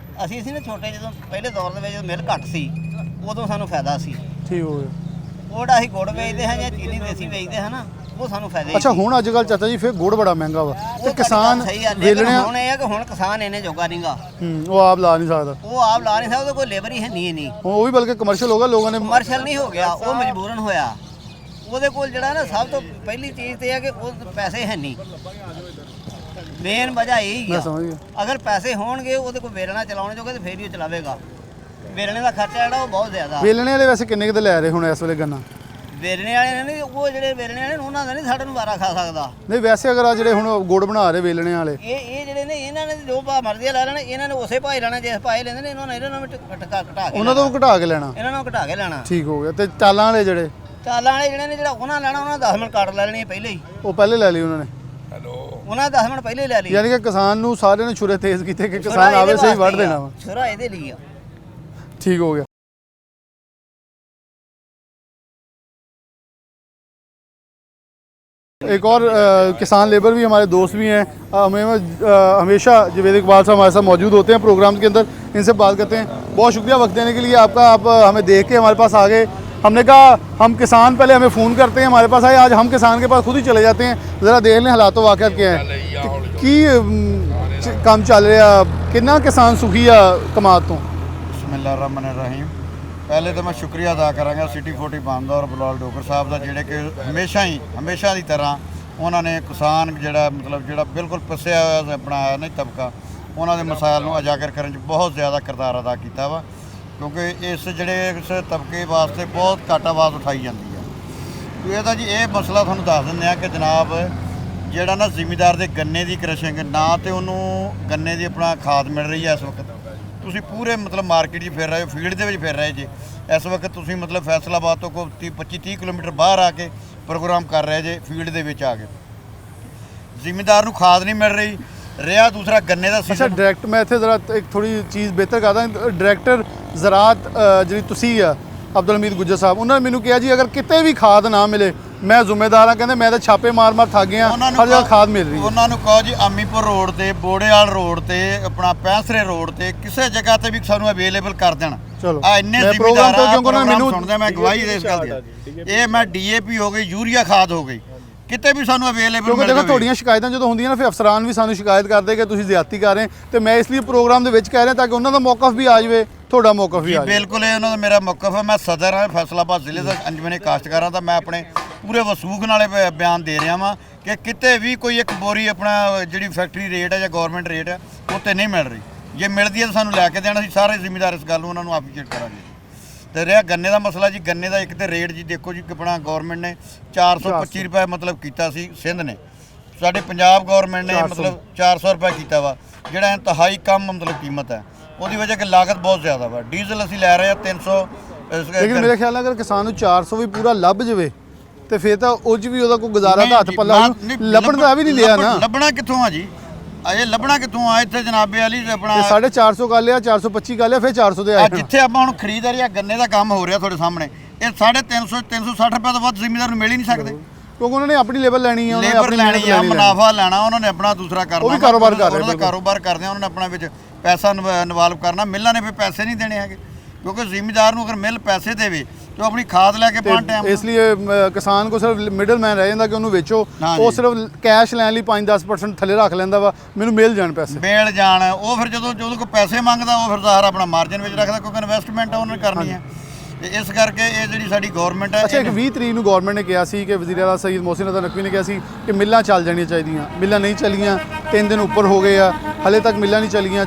ਅਸੀਂ ਸੀ ਨਾ ਛੋਟੇ, ਜਦੋਂ ਪਹਿਲੇ ਦੌਰ ਦੇ ਵਿੱਚ ਜਦੋਂ ਮਿਲ ਘੱਟ ਸੀ ਉਦੋਂ ਸਾਨੂੰ ਫਾਇਦਾ ਸੀ। ਠੀਕ ਹੋ ਗਿਆ। ਉਹ ਜਿਹੜਾ ਅਸੀਂ ਗੁੜ ਵੇਚਦੇ ਹਾਂ ਜਾਂ ਚੀਨੀ ਦੇਸੀ ਵੇਚਦੇ ਹਾਂ ਨਾ, ਉਹ ਸਾਨੂੰ ਫਾਇਦਾ ਹੀ ਅੱਛਾ ਸੀ। ਹੁਣ ਅੱਜ ਕੱਲ੍ਹ ਚਾਚਾ ਜੀ ਫਿਰ ਗੁੜ ਬੜਾ ਮਹਿੰਗਾ ਵਾ ਉਹ ਤੇ ਤੁਹਾਡੀ ਕਿਸਾਨ ਗੱਲ ਸਹੀ ਆ, ਲੇਕਿਨ ਵੇਲਣਿਆਂ ਹੁਣ ਇਹ ਹੈ ਕਿ ਹੁਣ ਕਿਸਾਨ ਇਹਨੇ ਜੋਗਾ ਨਹੀਂਗਾ, ਉਹ ਆਪ ਲਾ ਨਹੀਂ ਸਕਦਾ। ਉਹ ਆਪ ਲਾ ਨਹੀਂ ਸਕਦਾ, ਉਹਦੇ ਕੋਲ ਲੇਬਰ ਹੀ ਹੈ ਨਹੀਂ। ਉਹ ਵੀ ਬਲਕਿ ਕਮਰਸ਼ੀਅਲ ਹੋ ਗਿਆ, ਲੋਕਾਂ ਨੇ ਕਮਰਸ਼ੀਅਲ ਨਹੀਂ ਹੋ ਗਿਆ, ਉਹ ਮਜਬੂਰਨ ਹੋਇਆ। ਉਹਦੇ ਕੋਲ ਜਿਹੜਾ ਨਾ ਸਭ ਤੋਂ ਪਹਿਲੀ ਚੀਜ਼ ਤੇ ਹੈ ਕਿ ਉਹ ਪੈਸੇ ਹੈ ਨਹੀਂ। ਮੇਨ ਵਜ੍ਹਾ ਇਹ ਹੀ ਮੈਂ ਆ। ਸਮਝ ਗਿਆ। ਅਗਰ ਪੈਸੇ ਹੋਣਗੇ ਉਹਦੇ ਕੋਲ ਵੇਲਣਾ ਚਲਾਉਣ ਜੋਗੇ ਤੇ ਫੇਰ ਹੀ ਉਹ ਚਲਾਵੇਗਾ। ਵੇਲਣੇ ਦਾ ਖਰਚਾ ਜਿਹੜਾ ਉਹ ਬਹੁਤ ਜ਼ਿਆਦਾ। ਵੇਲਣੇ ਵਾਲੇ ਵੈਸੇ ਕਿੰਨੇ ਕੁ ਲੈ ਰਹੇ ਹੁਣ ਇਸ ਵੇਲੇ ਗੰਨਾ? ਵੇਲਣੇ ਵਾਲੇ ਨੇ ਨਹੀਂ, ਉਹ ਜਿਹੜੇ ਵੇਲਣੇ ਵਾਲੇ ਨੇ ਉਹਨਾਂ ਦਾ ਨਹੀਂ ਸਾਡੇ ਨੂੰ ਵਾਰਾ ਖਾ ਸਕਦਾ। ਨਹੀਂ ਵੈਸੇ ਅਗਰ ਆ ਜਿਹੜੇ ਹੁਣ ਗੁੜ ਬਣਾ ਰਹੇ ਵੇਲਣੇ ਵਾਲੇ, ਇਹ ਜਿਹੜੇ ਨੇ ਇਹਨਾਂ ਨੇ ਜੋ ਭਾਅ ਮਰਜ਼ੀ ਲੈ ਲੈਣਾ, ਇਹਨਾਂ ਨੇ ਉਸੇ ਭਾਅ ਲੈਣਾ ਜਿਸ ਭਾਅ ਲੈਂਦੇ ਨੇ, ਇਹਨਾਂ ਨੂੰ ਵੀ ਘਟਾ ਕੇ ਉਹਨਾਂ ਤੋਂ ਘਟਾ ਕੇ ਲੈਣਾ। ਇਹਨਾਂ ਨੂੰ ਘਟਾ ਕੇ ਲੈਣਾ। ਠੀਕ ਹੋ ਗਿਆ। ਤੇ ਚਾਲਾਂ ਵਾਲੇ ਜਿਹੜੇ ਚਾਲਾਂ ਵਾਲੇ ਜਿਹੜੇ ਨੇ ਜਿਹੜਾ ਉਹਨਾਂ ਲੈਣਾ, ਉਹਨਾਂ 10 ਮਿੰਟ ਕੱਟ ਲੈ ਲੈਣੀ ਪਹਿਲੇ ਹੀ। ਉਹ ਪਹਿਲੇ ਲੈ ਲਈ ਉਹਨਾਂ ਨੇ, ਉਹਨਾਂ 10 ਮਿੰਟ ਪਹਿਲੇ ਲੈ ਲਈ। ਯਾਨੀ ਕਿ ਕਿਸਾਨ ਨੂੰ ਸਾਰਿਆਂ ਨੇ ਛੁਰੇ ਤੇਜ਼ ਕੀਤੇ ਕਿ ਕਿਸਾਨ ਆਵੇ ਸਹੀ ਵੱਢ ਦੇਣਾ ਵਾ। ਛੁਰਾ ਇਹਦੇ ਲਈ ਆ। ठीक हो गया। एक और किसान लेबर भी हमारे दोस्त भी हैं, हमेशा जवेद इकबाल साहब हमारे साथ मौजूद होते हैं प्रोग्राम के अंदर, इनसे बात करते हैं। बहुत शुक्रिया वक्त देने के लिए आपका, आप हमें देख के हमारे पास आ गए। हमने कहा हम किसान पहले हमें फ़ोन करते हैं, हमारे पास आए, आज हम किसान के पास खुद ही चले जाते हैं, ज़रा देख लें हालात वाक़ क्या हैं की काम चल रहा, कितना किसान सुखी आ कमात तो। बिस्मिल्लाहिर्रहमानिर्रहीम। पहले तो मैं शुक्रिया अदा करांगा सिटी 40 बांदा और बिलाल डोगर साहब का, जिहड़े कि हमेशा की तरह उन्होंने किसान जिहड़ा मतलब जिहड़ा बिल्कुल पिछड़िया होया अपना है नहीं तबका, उन्होंने मसाइल को उजागर करने च बहुत ज़्यादा किरदार अदा किया वा, क्योंकि इस जिहड़े इस तबके वास्ते बहुत घट आवाज़ उठाई जाती है। तो यह जी ये मसला तुहानूं दस दिंदे कि जनाब जिहड़ा ना जिमीदार के गन्ने की क्रशिंग ना तो उन्होंने गन्ने की अपना खाद मिल रही है इस वक्त, ਤੁਸੀਂ पूरे मतलब मार्केट च फिर रहे हो, फील्ड के फिर रहे जे इस वक्त तुसी मतलब फैसलाबाद तो कोई 25-30 किलोमीटर बाहर आके प्रोग्राम कर रहे जे फील्ड के आके जिमीदार नूं खाद नहीं मिल रही रहा। दूसरा गन्ने का अच्छा डायरैक्ट मैं इत्थे जरा एक थोड़ी चीज़ बेहतर करदा, डायरैक्टर ज़रात जी तुसी आ अब्दुल हमीद गुज्जर साहब, उन्होंने मैनू कहा जी अगर किते भी खाद ना मिले मैं जिम्मेदार हाँ, कहते मैं तो छापे मार थक गया, हर जगह खाद मिल रही है। उन्होंने कहो जी अमीपुर रोड से बोड़ेवाल रोड से अपना पैंसरे रोड से किसी जगह से भी सानू अवेलेबल कर देना। चलो इन्ने जिम्मेदार सुनते मैं गवाही इस गल दी, ये मैं DAP हो गई, यूरिया खाद हो गई, किते भी सानू अवेलेबल क्योंकि मिल देखो जावे। थोड़ियां शिकायतां जो होंदियां ना फिर अफसरान भी सानू शिकायत करते कि तुसीं ज़्यादती कर रहे हैं, तो मैं इसलिए प्रोग्राम दे विच कह रहा ताकि उन्हों दा मौकफ भी आ जाए, थोड़ा मौकफ भी आ जाए। बिल्कुल ये उन्होंने मेरा मौकफ है, मैं सदर हाँ फैसलाबाद जिले का अंजमने काश्तकारां दा, मैं अपने पूरे वसूख नाले बयान दे रहा वा कि किते भी कोई एक बोरी अपना जी फैक्ट्री रेट है या गौरमेंट रेट है उत्ते नहीं मिल रही, जे मिलती है तो सानू लैके देना, सारे जिम्मेदार इस गल उन्होंने एप्रीशिएट करांगे। तो रहा गन्ने का मसला जी, गन्ने का एक तो रेट जी देखो जी अपना गौरमेंट ने 425 रुपए मतलब किया सी, सिंध ने साढ़े पंजाब गौरमेंट ने मतलब 400 रुपए किया वा, जिहड़ा इंतहाई कम मतलब कीमत है, उसकी वजह कि लागत बहुत ज़्यादा वा। डीजल असीं लै रहे हैं 300, लेकिन मेरे ख्याल अगर किसान 400 भी पूरा लभ जाए तो फिर तो उस भी ਉਹਦਾ ਕੋਈ ਗੁਜ਼ਾਰਾ ਦਾ ਹੱਥ ਪੱਲਾ ਲੱਭਣ ਦਾ ਵੀ ਨਹੀਂ ਲਿਆ ਨਾ। ਲੱਭਣਾ ਕਿੱਥੋਂ ਆ ਜੀ, ਇਹ ਲੱਭਣਾ ਕਿੱਥੋਂ ਆ, ਇੱਥੇ ਜਨਾਬੇ ਵਾਲੀ ਆਪਣਾ 450 ਕਰ ਲਿਆ, 425 ਕਰ ਲਿਆ, ਫਿਰ 400 ਦੇ ਆਏ। ਜਿੱਥੇ ਆਪਾਂ ਹੁਣ ਖਰੀਦ ਰਹੇ ਆ ਗੰਨੇ ਦਾ ਕੰਮ ਹੋ ਰਿਹਾ ਤੁਹਾਡੇ ਸਾਹਮਣੇ, ਇਹ 350 360 ਰੁਪਏ ਤੋਂ ਵੱਧ ਜ਼ਿਮੀਦਾਰ ਨੂੰ ਮਿਲ ਹੀ ਨਹੀਂ ਸਕਦੇ। ਕਿਉਂਕਿ ਉਹਨਾਂ ਨੇ ਆਪਣੀ ਲੇਬਰ ਲੈਣੀ ਹੈ, ਉਹਨਾਂ ਨੇ ਲੇਬਰ ਆਪਣੀ ਲੈਣੀ ਮਿਹਨਤ ਆ, ਲੈਣੀ ਹੈ। ਮੁਨਾਫਾ ਲੈਣਾ, ਉਹਨਾਂ ਨੇ ਆਪਣਾ ਦੂਸਰਾ ਕਰਨਾ, ਉਹ ਵੀ ਕਾਰੋਬਾਰ ਕਰ ਰਹੇ ਉਹਨਾਂ ਦਾ ਬਿਲਕੁਲ। ਕਾਰੋਬਾਰ ਕਰਦੇ ਆ, ਉਹਨਾਂ ਨੇ ਆਪਣਾ ਵਿੱਚ ਪੈਸਾ ਇਨਵੋਲਵ ਕਰਨਾ। ਮਿੱਲਾਂ ਨੇ ਫਿਰ ਪੈਸੇ ਨਹੀਂ ਦੇਣੇ ਹੈਗੇ, ਕਿਉਂਕਿ ਜ਼ਿਮੀਦਾਰ ਨੂੰ ਅਗਰ ਮਿੱਲ ਪੈਸੇ ਦੇਵੇ ਤੇ ਉਹ ਆਪਣੀ ਖਾਦ ਲੈ ਕੇ ਪਾਣ ਟਾਈਮ ਇਸ ਲਈ ਕਿਸਾਨ ਕੋ ਸਿਰਫ ਮਿਡਲ ਮੈਨ ਰਹਿ ਜਾਂਦਾ ਕਿ ਉਹਨੂੰ ਵੇਚੋ, ਹਾਂ ਉਹ ਜੀ। ਸਿਰਫ ਕੈਸ਼ ਲੈਣ ਲਈ 5-10% ਥੱਲੇ ਰੱਖ ਲੈਂਦਾ ਵਾ, ਮੈਨੂੰ ਮਿਲ ਜਾਣ ਪੈਸੇ। ਮੇਲ ਜਾਣ ਉਹ ਫਿਰ ਜਦੋਂ ਕੋਈ ਪੈਸੇ ਮੰਗਦਾ ਉਹ ਫਿਰ ਜ਼ਾਹਰ ਆਪਣਾ ਮਾਰਜਨ ਵਿੱਚ ਰੱਖਦਾ, ਕਿਉਂਕਿ ਇਨਵੈਸਟਮੈਂਟ ਉਹਨਾਂ ਨੇ ਕਰਨੀ ਹੈ। ਤੇ ਇਸ ਕਰਕੇ ਇਹ ਜਿਹੜੀ ਸਾਡੀ ਗਵਰਨਮੈਂਟ ਹੈ, ਅੱਛਾ, ਇੱਕ 20 ਤਰੀਕ ਨੂੰ ਗਵਰਨਮੈਂਟ ਨੇ ਕਿਹਾ ਸੀ ਕਿ ਵਜ਼ੀਰ ਆਲਾ ਸਈਦ ਮੋਹਸਿਨ ਅਤਾ ਨਕਵੀ ਨੇ ਕਿਹਾ ਸੀ ਕਿ ਮਿੱਲਾਂ ਚੱਲ ਜਾਣੀਆਂ ਚਾਹੀਦੀਆਂ, ਮਿੱਲਾਂ ਨਹੀਂ ਚੱਲੀਆਂ, 3 ਦਿਨ ਉੱਪਰ ਹੋ ਗਏ ਆ, ਹਲੇ ਤੱਕ ਮਿੱਲਾਂ ਨਹੀਂ ਚੱਲੀਆਂ,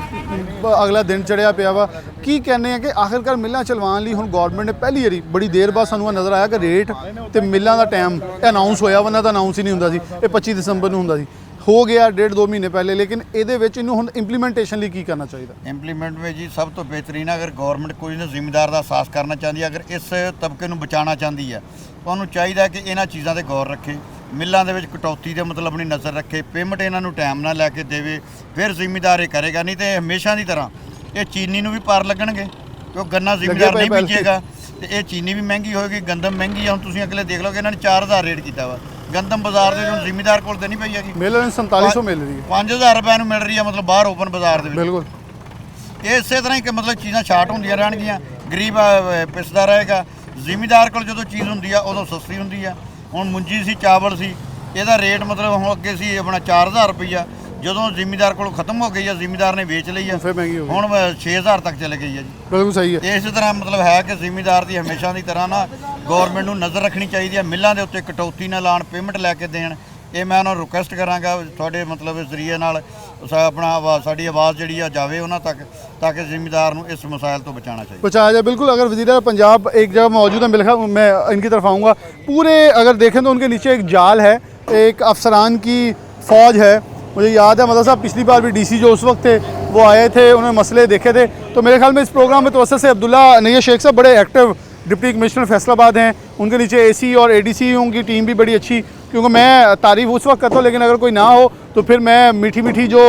ਅਗਲਾ ਦਿਨ ਚੜਿਆ ਪਿਆ ਵਾ। ਕੀ ਕਹਿੰਦੇ ਆ ਕਿ ਆਖਿਰਕਾਰ ਮਿੱਲਾਂ ਚਲਵਾਉਣ ਲਈ ਹੁਣ ਗਵਰਨਮੈਂਟ ਨੇ ਪਹਿਲੀ ਵਾਰੀ ਬੜੀ ਦੇਰ ਬਾਅਦ ਸਾਨੂੰ ਨਜ਼ਰ ਆਇਆ ਕਿ ਰੇਟ ਤੇ ਮਿੱਲਾਂ ਦਾ ਟਾਈਮ ਅਨਾਉਂਸ ਹੋਇਆ, ਵਰਨਾ ਤਾਂ ਅਨਾਉਂਸ ਹੀ ਨਹੀਂ ਹੁੰਦਾ ਸੀ, ਇਹ 25 ਦਸੰਬਰ ਨੂੰ ਹੁੰਦਾ ਸੀ, ਹੋ ਗਿਆ 1.5-2 ਮਹੀਨੇ ਪਹਿਲੇ। ਲੇਕਿਨ ਇਹਦੇ ਵਿੱਚ ਇਹਨੂੰ ਹੁਣ ਇੰਪਲੀਮੈਂਟੇਸ਼ਨ ਲਈ ਕੀ ਕਰਨਾ ਚਾਹੀਦਾ? ਇੰਪਲੀਮੈਂਟ ਵਿੱਚ ਜੀ ਸਭ ਤੋਂ ਬਿਹਤਰੀਨ ਅਗਰ ਗਵਰਨਮੈਂਟ ਕੋਈ ਨਾ ਜ਼ਿਮੀਦਾਰ ਦਾ ਅਹਿਸਾਸ ਕਰਨਾ ਚਾਹੁੰਦੀ ਹੈ, ਅਗਰ ਇਸ ਤਬਕੇ ਨੂੰ ਬਚਾਉਣਾ ਚਾਹੁੰਦੀ ਹੈ, ਤਾਂ ਉਹਨੂੰ ਚਾਹੀਦਾ ਕਿ ਇਹਨਾਂ ਚੀਜ਼ਾਂ ਤੇ ਗੌਰ ਰੱਖੇ, ਮਿੱਲਾਂ ਦੇ ਵਿੱਚ ਕਟੌਤੀ ਦੇ ਮਤਲਬ ਆਪਣੀ ਨਜ਼ਰ ਰੱਖੇ, ਪੇਮੈਂਟ ਇਹਨਾਂ ਨੂੰ ਟਾਈਮ ਨਾਲ ਲੈ ਕੇ ਦੇਵੇ, ਫਿਰ ਜ਼ਿਮੀਦਾਰ ਇਹ ਕਰੇਗਾ। ਨਹੀਂ ਤੇ ਹਮੇਸ਼ਾ ਦੀ ਤਰ੍ਹਾਂ ਇਹ ਚੀਨੀ ਨੂੰ ਵੀ ਪਾਰ ਲੱਗਣਗੇ, ਕਿਉਂ ਗੰਨਾ ਜ਼ਿਮੀਦਾਰ ਨਹੀਂ ਬੀਜੇਗਾ ਤੇ ਇਹ ਚੀਨੀ ਵੀ ਮਹਿੰਗੀ ਹੋਏਗੀ, ਗੰਦਮ ਮਹਿੰਗੀ ਆ। ਹੁਣ ਤੁਸੀਂ ਅਗਲੇ ਦੇਖ ਲਓ ਕਿ ਇਹਨਾਂ ਨੇ 4000 ਰੇਟ ਕੀਤਾ ਵਾ ਗੰਦਮ ਬਾਜ਼ਾਰ ਦੇ ਵਿੱਚ, ਜ਼ਿਮੀਦਾਰ ਕੋਲ ਤੇ ਨਹੀਂ ਪਈ ਹੈਗੀ, ਮਿਲ 4700 ਮਿਲ ਰਹੀ ਹੈ 5000 ਰੁਪਏ ਨੂੰ ਮਿਲ ਰਹੀ ਹੈ, ਮਤਲਬ ਬਾਹਰ ਓਪਨ ਬਾਜ਼ਾਰ ਦੇ ਵਿੱਚ। ਬਿਲਕੁਲ। ਇਹ ਇਸੇ ਤਰ੍ਹਾਂ ਹੀ ਕਿ ਮਤਲਬ ਚੀਜ਼ਾਂ ਸ਼ਾਰਟ ਹੁੰਦੀਆਂ ਰਹਿਣਗੀਆਂ, ਗਰੀਬ ਪਿਸਦਾ ਰਹੇਗਾ। ਜ਼ਿਮੀਦਾਰ ਕੋਲ ਜਦੋਂ ਚੀਜ਼ ਹੁੰਦੀ ਆ ਉਦੋਂ ਸਸਤੀ ਹੁੰਦੀ ਆ। ਹੁਣ ਮੁੰਜੀ ਸੀ, ਚਾਵਲ ਸੀ, ਇਹਦਾ ਰੇਟ ਮਤਲਬ ਹੁਣ ਅੱਗੇ ਸੀ ਆਪਣਾ 4000 ਰੁਪਈਆ, ਜਦੋਂ ਜ਼ਿਮੀਦਾਰ ਕੋਲ ਖਤਮ ਹੋ ਗਈ ਆ, ਜ਼ਿਮੀਦਾਰ ਨੇ ਵੇਚ ਲਈ ਆ, ਫਿਰ ਮਹਿੰਗੀ ਹੋ ਗਈ। ਹੁਣ 6000 ਤੱਕ ਚਲੇ ਗਈ ਆ ਜੀ। ਬਿਲਕੁਲ ਸਹੀ ਹੈ। ਇਸੇ ਤਰ੍ਹਾਂ ਮਤਲਬ ਹੈ ਕਿ ਜ਼ਿਮੀਦਾਰ ਦੀ ਹਮੇਸ਼ਾ ਦੀ ਤਰ੍ਹਾਂ ਨਾ ਗਵਰਨਮੈਂਟ ਨੂੰ ਨਜ਼ਰ ਰੱਖਣੀ ਚਾਹੀਦੀ ਹੈ, ਮਿੱਲਾਂ ਦੇ ਉੱਤੇ ਕਟੌਤੀ ਨਾ ਲਾਉਣ, ਪੇਮੈਂਟ ਲੈ ਕੇ ਦੇਣ। ਇਹ ਮੈਂ ਉਹਨਾਂ ਨੂੰ ਰਿਕੁਐਸਟ ਕਰਾਂਗਾ ਤੁਹਾਡੇ ਮਤਲਬ ਜ਼ਰੀਏ ਨਾਲ ਸਾਡੀ ਆਵਾਜ਼ ਜਿਹੜੀ ਆ ਜਾਵੇ ਉਹਨਾਂ ਤੱਕ, ताकि जिम्मेदार ਨੂੰ इस मसाइल तो बचाना चाहिए। बचाया जाए बिल्कुल। अगर वज़ीर पंजाब एक जगह मौजूद है, मेरे ख्याल मैं इनकी तरफ आऊँगा, पूरे अगर देखें तो उनके नीचे एक जाल है, एक अफसरान की फ़ौज है। मुझे याद है मतलब साहब पिछली बार भी DC जो उस वक्त थे वो आए थे, उन्होंने मसले देखे थे। तो मेरे ख्याल में इस प्रोग्राम में तवज्जो से अब्दुल्ला नैयर शेख साहब बड़े एक्टिव डिप्टी कमिश्नर फैसलाबाद हैं, उनके नीचे AC और ADC की टीम भी बड़ी अच्छी, क्योंकि मैं तारीफ़ उस वक्त करता हूँ लेकिन अगर कोई ना हो तो फिर मैं मीठी मीठी जो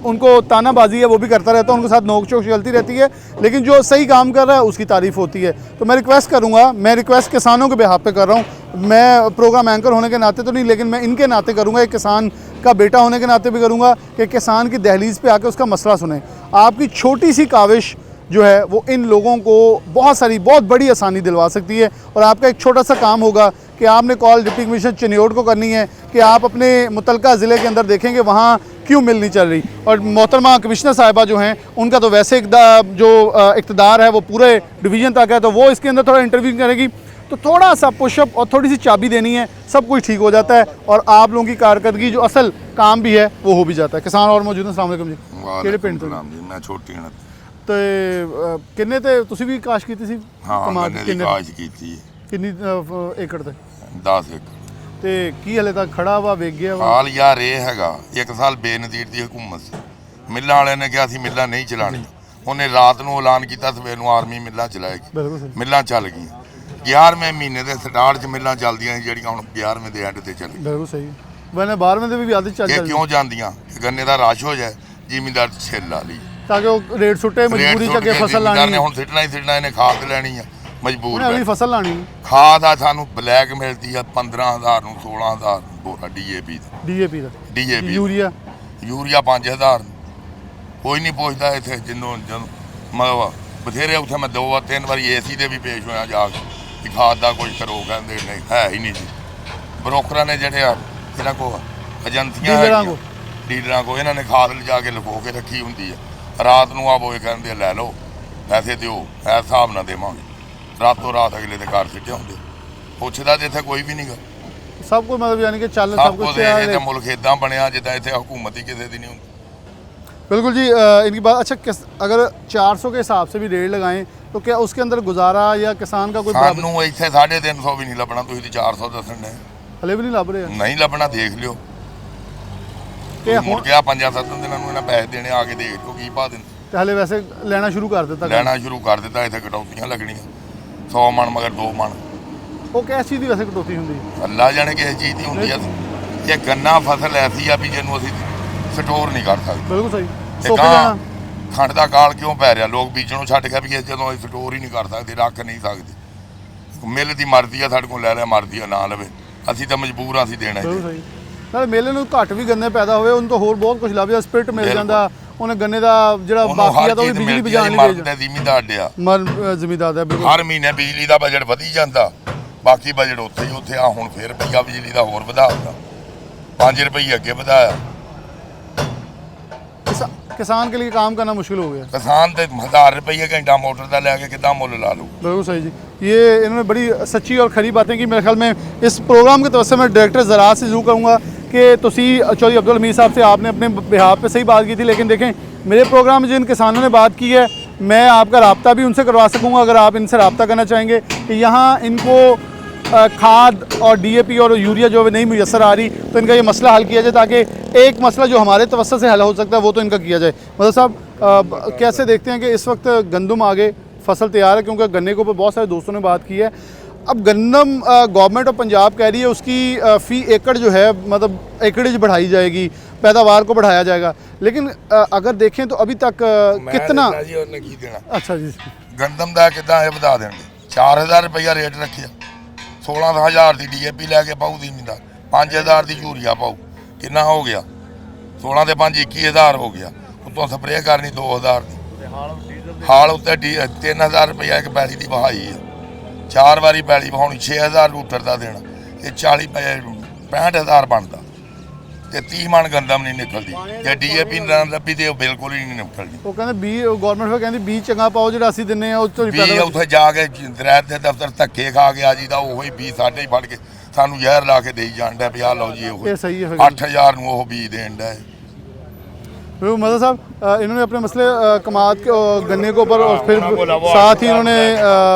उनको तानाबाजी है वो भी करता रहता हूँ, उनके साथ नोक चोक चलती रहती है, लेकिन जो सही काम कर रहा है उसकी तारीफ़ होती है। तो मैं रिक्वेस्ट करूँगा, मैं रिक्वेस्ट किसानों के बिहाफ पे कर रहा हूँ, मैं प्रोग्राम एंकर होने के नाते तो नहीं लेकिन मैं इनके नाते करूँगा, एक किसान का बेटा होने के नाते भी करूँगा कि किसान की दहलीज़ पे आकर उसका मसला सुने। आपकी छोटी सी काविश जो है वो इन लोगों को बहुत बड़ी आसानी दिलवा सकती है। और आपका एक छोटा सा काम होगा कि आपने कॉल डिप्टी कमिश्नर चिन्योट को करनी है कि आप अपने मुतलका ज़िले के अंदर देखेंगे वहाँ क्यों मिल नहीं चल रही। और मोहतरमा कमिश्नर साहिबा जो हैं उनका तो वैसे इक़्तिदार है वो पूरे डिवीज़न तक है, तो वो इसके अंदर थोड़ा इंटरव्यू करेगी, तो थोड़ा सा पुशअप और थोड़ी सी चाबी देनी है, सब कुछ ठीक हो जाता है और आप लोगों की कारकर्दगी जो असल काम भी है वो हो भी जाता है। किसान और मौजूद हैं। अस्सलाम वालेकुम जी, ਕਿਹੜੇ ਪਿੰਡ ਤੋਂ ਜੀ? ਮੈਂ ਛੋਟੀ ਹਣ ਤੇ ਕਿੰਨੇ ਤੇ ਤੁਸੀਂ ਵੀ ਕਾਸ਼ ਕੀਤੀ ਸੀ? ਹਾਂ ਕਮਾਦ ਮੈंने ਕਿੰਨੇ ਕਾਸ਼ ਕੀਤੀ ਹੈ ਕਿੰਨੀ ਏਕੜ ਤੇ 10 ਏਕੜ। ਤੇ ਕੀ ਹਲੇ ਤੱਕ ਖੜਾ ਵਾ, ਵੇਚ ਗਿਆ ਵਾ? ਹਾਲ ਯਾਰ ਇਹ ਹੈਗਾ, ਇੱਕ ਸਾਲ ਬੇਨਜ਼ੀਰ ਦੀ ਹਕੂਮਤ ਸੀ, ਮਿੱਲਾਂ ਵਾਲਿਆਂ ਨੇ ਕਿਹਾ ਸੀ ਮਿੱਲਾਂ ਨਹੀਂ ਚਲਾਉਣੀਆਂ, ਉਹਨੇ ਰਾਤ ਨੂੰ ਐਲਾਨ ਕੀਤਾ ਸਵੇਰ ਨੂੰ ਆਰਮੀ ਮਿੱਲਾਂ ਚਲਾਏਗੀ, ਬਿਲਕੁਲ ਸਹੀ। ਮਿੱਲਾਂ ਚੱਲ ਗਈਆਂ। 11ਵੇਂ ਮਹੀਨੇ ਦੇ ਸਟਾਰਟ 'ਚ ਮਿੱਲਾਂ ਚੱਲਦੀਆਂ ਸੀ ਜਿਹੜੀਆਂ ਹੁਣ 11ਵੇਂ ਦੇ ਐਂਡ ਤੇ ਚੱਲ ਗਈਆਂ। ਬਿਲਕੁਲ ਸਹੀ। ਵਨੇ 12ਵੇਂ ਦੇ ਵੀ ਆਦਤ ਚੱਲ ਇਹ ਜਾਂਦੀ ਕਿਉਂ ਜਾਂਦੀਆਂ? ਕਿ ਗੰਨੇ ਦਾ ਰਸ਼ ਹੋ ਜਾਏ, ਜ਼ਿਮੀਂਦਾਰ ਛਿੱਲ ਲਾ ਲਈ, ਤਾਂ ਕਿ ਉਹ ਰੇਟ ਸੁੱਟੇ, ਮਜਬੂਰੀ ਚ ਅੱਗੇ ਫਸਲ ਜ਼ਿਮੀਂਦਾਰ ਲਾਣੀ ਨੇ ਹੁਣ ਸਿੱਟਣਾ ਹੀ ਸਿੱਟਣਾ, ਇਹਨੇ ਖਾਦ ਲੈਣੀ ਆ ਮਜਬੂਰ ਉਹਨੇ ਅਗਲੀ ਪੈ। ਫਸਲ ਲਾਣੀ ਖਾਦ ਆ ਸਾਨੂੰ ਬਲੈਕ ਮਿਲਦੀ ਆ 15000 ਨੂੰ 16000 ਬੋਰਾ DAP DAP ਦਾ DAP ਯੂਰੀਆ ਯੂਰੀਆ 5000 ਕੋਈ ਨਹੀਂ ਪੁੱਛਦਾ ਇੱਥੇ। ਜਦੋਂ ਮੈਂ ਬਥੇਰੇ ਉੱਥੇ ਮੈਂ 2-3 ਵਾਰੀ AC ਦੇ ਵੀ ਪੇਸ਼ ਹੋਇਆ ਜਾ ਕੇ ਕਿ ਖਾਦ ਦਾ ਕੁਝ ਕਰੋ, ਕਹਿੰਦੇ ਨਹੀਂ ਹੈ ਹੀ ਨਹੀਂ ਜੀ। ਬਰੋਕਰਾਂ ਨੇ ਜਿਹੜੇ ਆ ਇਹਨਾਂ ਕੋ ਏਜੰਸੀਆਂ ਡੀਲਰਾਂ ਕੋ ਇਹਨਾਂ ਨੇ ਖਾਦ ਲਿਜਾ ਕੇ ਲੁਕੋ ਕੇ ਰੱਖੀ ਹੁੰਦੀ ਆ, ਰਾਤ ਨੂੰ ਆਵੋ ਇਹ ਕਹਿੰਦੇ ਲੈ ਲਓ ਪੈਸੇ ਦਿਓ, ਐ ਹਿਸਾਬ ਨਾਲ ਦੇਵਾਂਗੇ, ਰਾਤੋਂ ਰਾਤ ਅਗਲੇ ਦੇ ਘਰ ਸਿੱਟੇ ਹੁੰਦੇ। ਪੁੱਛਦਾ ਤੇ ਇੱਥੇ ਕੋਈ ਵੀ ਨਹੀਂਗਾ। ਸਭ ਕੁਝ ਮਤਲਬ ਯਾਨੀ ਕਿ ਚੱਲ ਸਭ सब ਕੁਝ कुछ ਇਹ है। ਤੇ ਮੁਲਕ ਇਦਾਂ ਬਣਿਆ ਜਿੱਦਾਂ ਇੱਥੇ ਹਕੂਮਤ ਹੀ ਕਿਸੇ ਦੀ ਨਹੀਂ ਹੁੰਦੀ। बिल्कुल जी। इनकी बात अच्छा, अगर 400 के हिसाब से भी रेट लगाएं तो क्या उसके अंदर गुजारा या किसान का कोई ਸਾਨੂੰ ਇੱਥੇ 350 ਵੀ ਨਹੀਂ ਲੱਭਣਾ, ਤੁਸੀਂ ਤੇ 400 ਦੱਸਣ ਦੇ हले भी नहीं लभ रहे? ਨਹੀਂ ਲੱਭਣਾ, ਦੇਖ ਲਿਓ। ਤੇ ਮੁੜ ਕੇ ਆ 5-7 ਦਿਨਾਂ ਨੂੰ ਇਹਨਾਂ ਪੈਸੇ ਦੇਣੇ, ਆ ਕੇ ਦੇਖ ਲਿਓ ਕੀ ਪਾ ਦਿੰਦੇ। ਤੇ ਹਲੇ ਵੈਸੇ ਲੈਣਾ ਸ਼ੁਰੂ ਕਰ ਦਿੱਤਾ? ਲੈਣਾ ਸ਼ੁਰੂ ਕਰ ਦਿੱਤਾ, ਇੱਥੇ ਕਟੌਤੀਆਂ ਲੱਗਣੀਆਂ 100 ਮਣ ਮਗਰ 2 ਮਣ। ਉਹ ਕਿਸ ਚੀਜ਼ ਦੀ ਵੈਸੇ ਕਟੌਤੀ ਹੁੰਦੀ ਹੈ? ਅੱਲਾ ਜਾਣੇ ਕਿਸ ਚੀਜ਼ ਦੀ ਹੁੰਦੀ ਆ। ਇਹ ਗੰਨਾ ਫਸਲ ਐਸੀ ਆ ਵੀ ਜਿਹਨੂੰ ਅਸੀਂ ਸਟੋਰ ਨਹੀਂ ਕਰ ਸਕਦੇ। ਬਿਲਕੁਲ ਸਹੀ। ਤੇ ਸੁੱਕ ਕਾਂ ਜਾਣਾ। ਖੰਡ ਦਾ ਕਾਲ ਕਿਉਂ ਪੈ ਰਿਹਾ? ਲੋਕ ਬੀਜਣੋਂ ਛੱਡ ਕੇ ਵੀ ਜਦੋਂ ਅਸੀਂ ਸਟੋਰ ਹੀ ਨਹੀਂ ਕਰ ਸਕਦੇ, ਰੱਖ ਨਹੀਂ ਸਕਦੇ। ਮਿੱਲ ਦੀ ਮਰਜ਼ੀ ਆ, ਸਾਡੇ ਕੋਲ ਲੈ ਮਰਜ਼ੀ ਆ ਨਾ ਲਵੇ, ਅਸੀਂ ਤਾਂ ਮਜਬੂਰ ਹਾਂ ਅਸੀਂ ਦੇਣਾ ਬਿਲਕੁਲ ਹੀ। ਸਹੀ। ਨਾਲੇ ਮੇਲੇ ਨੂੰ ਘੱਟ ਵੀ ਗੰਨੇ ਪੈਦਾ ਹੋਵੇ ਉਹਨੂੰ ਤਾਂ ਹੋਰ ਬਹੁਤ ਕੁਝ ਲੱਭ ਜਾਂਦਾ, ਸਪਿਰਿਟ ਮਿਲ ਜਾਂਦਾ, ਉਹਨੇ ਗੰਨੇ ਦਾ ਜਿਹੜਾ ਉਹਨੂੰ ਬਾਕੀ ਹਰ ਆ ਤਾਂ ਉਹ ਵੀ ਚੀਜ਼ ਬਿਜਲੀ ਮਿਲਦੀ ਆ ਬਚਾਉਣ ਜੀ, ਲਈ ਮਰਦ ਤੇ ਜ਼ਿਮੀਂਦਾਰ ਡਿਆ ਮਰ ਜ਼ਮੀਂਦਾਰ ਦਾ ਬਿਲਕੁਲ। ਹਰ ਮਹੀਨੇ ਬਿਜਲੀ ਦਾ ਬਜਟ ਵਧੀ ਜਾਂਦਾ, ਬਾਕੀ ਬਜਟ ਉੱਥੇ ਹੀ ਉੱਥੇ ਆ। ਹੁਣ ਫੇਰ ਰੁਪਈਆ ਬਿਜਲੀ ਦਾ ਹੋਰ ਵਧਾ ਦਿੱਤਾ, 5 ਰੁਪਏ ਅੱਗੇ ਵਧਾਇਆ। किसान के लिए काम करना मुश्किल हो गया। किसान तो 1000 रुपये घंटा मोटर का लैके कितना मुल ला लू। बिल्कुल सही जी, ये इन्होंने बड़ी सच्ची और खरी बातें की। मेरे ख्याल में इस प्रोग्राम के तरफ से मैं डायरेक्टर ज़राअत से ज़रूर कहूँगा कि तुसी चौधरी अब्दुल हमीद साहब से आपने अपने बिहाफ पे सही बात की थी, लेकिन देखें मेरे प्रोग्राम में जिन किसानों ने बात की है मैं आपका रब्ता भी उनसे करवा सकूँगा अगर आप इनसे रब्ता करना चाहेंगे कि यहाँ इनको खाद और DAP और यूरिया जो नहीं मुयसर आ रही, तो इनका ये मसला हल किया जाए ताकि एक मसला जो हमारे तवस्सुत से हल हो सकता है वो तो इनका किया जाए। मतलब साहब कैसे देखते हैं कि इस वक्त गंदम आगे फसल तैयार है, क्योंकि गन्ने के ऊपर बहुत सारे दोस्तों ने बात की है। अब गंदम गवर्नमेंट ऑफ पंजाब कह रही है उसकी फ़ी एकड़ जो है मतलब एकड़ेज बढ़ाई जाएगी, पैदावार को बढ़ाया जाएगा, लेकिन अगर देखें तो अभी तक कितना अच्छा जी गंदम का कितना बता देंगे 4000 रुपया रेट रखिया, 16000 की DAP लैके पाऊ जिमींदार, 5000 की यूरिया पाऊ, कितना हो गया 16 के 5 21,000 हो गया। उतों स्प्रे करनी 2000 की, हाल उत्ते 3000 रुपया एक पैली की बहाई है, 4 बारी पैली बहानी 6000 रूटर का देना, ये 65,000 बनता ते 30 मन गंदम नहीं निकलती, जे DAP ना लभी तो बिल्कुल ही नहीं निकलती। वो कहते बी गवर्नमेंट फिर कहती बीज चंगा पाओ जो ਅਸੀਂ ਦਿੰਨੇ ਆ ਉਹ ਤੋਂ ਵੀ ਉੱਥੇ ਜਾ ਕੇ ਦਰੈਤ ਦੇ ਦਫ਼ਤਰ ਧੱਕੇ ਖਾ ਕੇ ਆ ਜੀ ਦਾ ਉਹੀ ਬੀਜ ਸਾਡੇ ਹੀ ਫੜ ਕੇ ਸਾਨੂੰ ਜ਼ਹਿਰ ਲਾ ਕੇ ਦੇਈ ਜਾਂਦਾ ਵੀ ਆ ਲਓ ਜੀ ਇਹ ਸਹੀ ਹੈ। 8000 ਨੂੰ ਉਹ ਬੀਜ ਦੇਣ ਦਾ। मदद साहब इन्होंने अपने मसले कमात के गन्ने के ऊपर और फिर साथ ही इन्होंने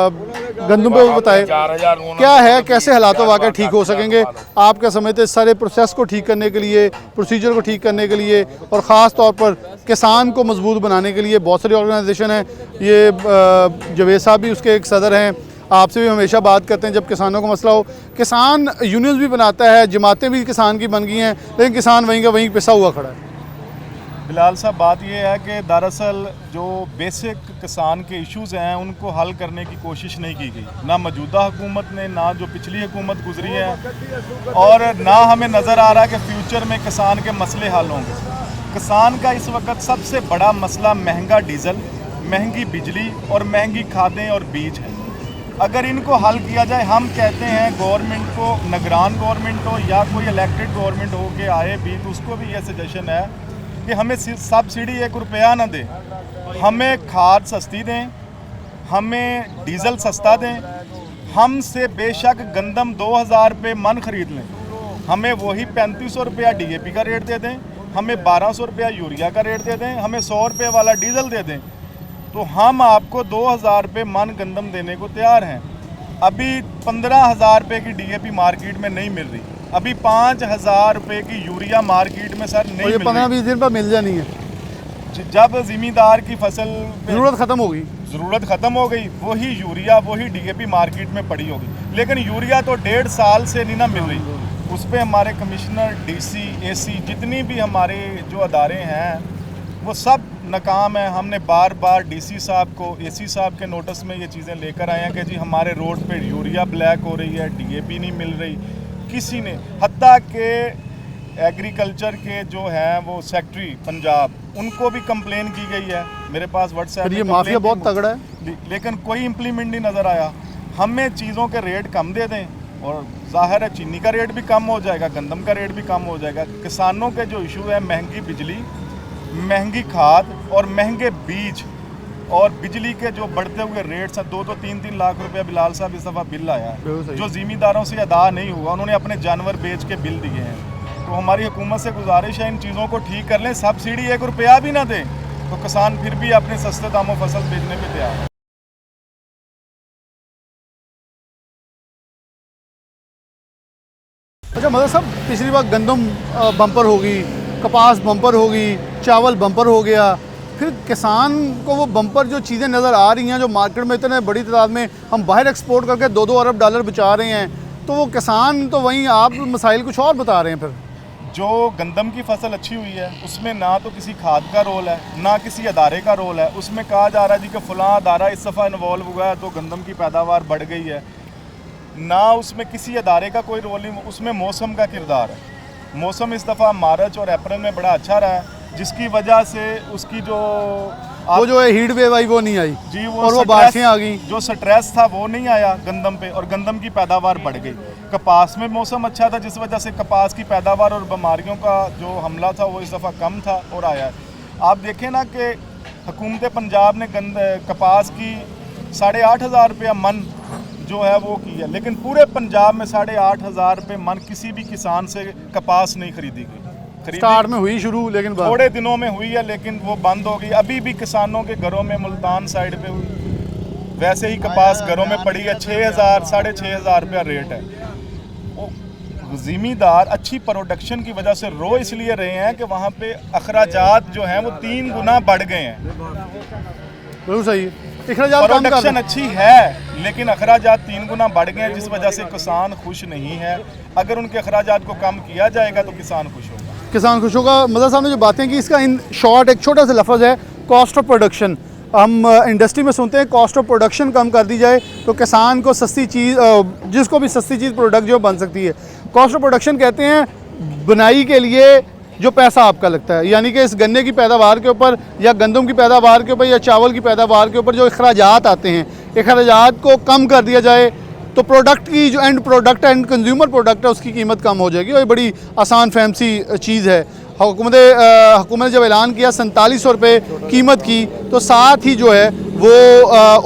गंदम पे बताए क्या है, कैसे हालात वाकई ठीक हो सकेंगे। आप क्या समझते हैं सारे प्रोसेस को ठीक करने के लिए, प्रोसीजर को ठीक करने के लिए और ख़ास तौर पर किसान को मजबूत बनाने के लिए बहुत सारी ऑर्गेनाइजेशन हैं, ये जवेद साहब भी उसके एक सदर हैं, आपसे भी हमेशा बात करते हैं जब किसानों का मसला हो। किसान यूनियंस भी बनाता है, जमातें भी किसान की बन गई हैं, लेकिन किसान वहीं का वहीं पिसा हुआ खड़ा है। बिलाल साहब बात यह है कि दरअसल जो बेसिक किसान के इश्यूज़ हैं उनको हल करने की कोशिश नहीं की गई, ना मौजूदा हुकूमत ने, ना जो पिछली हुकूमत गुजरी है, और ना हमें नज़र आ रहा कि फ्यूचर में किसान के मसले हल होंगे। किसान का इस वक्त सबसे बड़ा मसला महंगा डीज़ल, महंगी बिजली और महंगी खादें और बीज है। अगर इनको हल किया जाए, हम कहते हैं गवर्नमेंट को, निगरान गवर्नमेंट हो या कोई इलेक्टेड गवर्नमेंट हो के आए भी, तो उसको भी ये सजेशन है कि हमें सब्सिडी 1 रुपया ना दें, हमें खाद सस्ती दें, हमें डीज़ल सस्ता दें, हमसे बेशक गंदम 2000 रुपये मन ख़रीद लें, हमें वही 3500 रुपया DAP का रेट दे दें, हमें 1200 रुपया यूरिया का रेट दे दें, हमें 100 रुपये वाला डीज़ल दे दें, तो हम आपको 2000 रुपये मन गंदम देने को तैयार हैं। अभी 15,000 रुपये की DAP मार्केट में नहीं मिल रही, अभी 5,000 रुपये की यूरिया मार्केट में सर नहीं मिल रही। 15-20 दिन पर मिल जानी है जब ज़मींदार की फसल ज़रूरत ख़त्म हो गई, ज़रूरत ख़त्म हो गई, वही यूरिया वही DAP मार्केट में पड़ी होगी, लेकिन यूरिया तो 1.5 साल से नहीं ना मिल रही। उस पर हमारे कमिश्नर, DC, AC जितनी भी हमारे जो अदारे हैं वो सब नाकाम है। हमने बार बार DC साहब को, AC साहब के नोटिस में ये चीज़ें लेकर आए हैं कि जी हमारे रोड पे यूरिया ब्लैक हो रही है, DAP नहीं मिल रही। किसी ने, हत्ता के एग्रीकल्चर के जो हैं वो सेक्रेटरी पंजाब, उनको भी कंप्लेन की गई है, मेरे पास व्हाट्सएप ये माफिया बहुत तगड़ा है, लेकिन कोई इम्प्लीमेंट नहीं नज़र आया। हमें चीज़ों के रेट कम दे दें और ज़ाहिर है चीनी का रेट भी कम हो जाएगा, गंदम का रेट भी कम हो जाएगा। किसानों के जो इशू है महंगी बिजली, महंगी खाद और महंगे बीज और बिजली के जो बढ़ते हुए रेट्स हैं, 2 तो 3 लाख रुपया बिलाल साहब इस दफ़ा बिल आया है जो ज़मींदारों से अदा नहीं हुआ, उन्होंने अपने जानवर बेच के बिल दिए हैं। तो हमारी हुकूमत से गुजारिश है इन चीज़ों को ठीक कर लें, सब्सिडी 1 रुपया भी ना दें तो किसान फिर भी अपने सस्ते दामों फसल बेचने पर तैयार है। अच्छा मतलब साहब पिछली बार गंदम बम्पर होगी, कपास बम्पर होगी, चावल बम्पर हो गया, फिर किसान को वो बम्पर जो चीज़ें नज़र आ रही हैं जो मार्केट में इतने बड़ी तादाद में हम बाहर एक्सपोर्ट करके 2-2 अरब डॉलर बचा रहे हैं, तो वो किसान तो वहीं आप मसाइल कुछ और बता रहे हैं। फिर जो गंदम की फसल अच्छी हुई है उसमें ना तो किसी खाद का रोल है, ना किसी अदारे का रोल है। उसमें कहा जा रहा है जी कि फ़लाँ अदारा इस दफ़ा इन्वॉल्व हुआ है तो गंदम की पैदावार बढ़ गई है। ना उसमें किसी अदारे का कोई रोल नहीं, उसमें मौसम का किरदार है। मौसम इस दफ़ा मार्च और अप्रैल में बड़ा अच्छा रहा है, जिसकी वजह से उसकी जो वो जो है हीट वेव आई वो नहीं आई जी और वो बारिशें आ गई, जो स्ट्रेस था वो नहीं आया गंदम पे, और गंदम की पैदावार बढ़ गई। कपास में मौसम अच्छा था, जिस वजह से कपास की पैदावार और बीमारियों का जो हमला था वो इस दफ़ा कम था और आया है। आप देखें ना कि हुकूमत पंजाब ने कपास की 8,500 रुपया मन जो है वो की है, लेकिन पूरे पंजाब में 8,500 रुपये मन किसी भी किसान से कपास नहीं खरीदी गई। स्टार्ट में हुई शुरू, लेकिन थोड़े दिनों में हुई है, लेकिन वो बंद हो गई। अभी भी किसानों के घरों में मुल्तान साइड पे वैसे ही कपास घरों में पड़ी है, 6,000 6,500 रुपया रेट है। वो ज़मींदार अच्छी प्रोडक्शन की वजह से रो इसलिए रहे हैं कि वहाँ पे अखराजात जो हैं वो 3 गुना बढ़ गए हैं। बिल्कुल सही है, प्रोडक्शन अच्छी है लेकिन अखराजात 3 गुना बढ़ गए हैं, जिस वजह से किसान खुश नहीं है। अगर उनके अखराजात को कम किया जाएगा तो किसान खुश होगा। किसान खुश होगा। मदर साहब ने जो बातें की, इसका इन शॉर्ट एक छोटा सा लफ्ज़ है कॉस्ट ऑफ प्रोडक्शन। हम इंडस्ट्री में सुनते हैं कॉस्ट ऑफ प्रोडक्शन कम कर दी जाए तो किसान को सस्ती चीज़, जिसको भी सस्ती चीज़ प्रोडक्ट जो बन सकती है। कॉस्ट ऑफ प्रोडक्शन कहते हैं बुनाई के लिए जो पैसा आपका लगता है, यानी कि इस गन्ने की पैदावार के ऊपर या गंदम की पैदावार के ऊपर या चावल की पैदावार के ऊपर जो अखराजात आते हैं, अखराजात को कम कर दिया जाए तो प्रोडक्ट की जो and product and consumer product है उसकी कीमत कम हो जाएगी। और ये बड़ी आसान फहमसी चीज़ है। हुकूमत ने जब ऐलान किया 4700 रुपये कीमत की, तो साथ ही जो है वो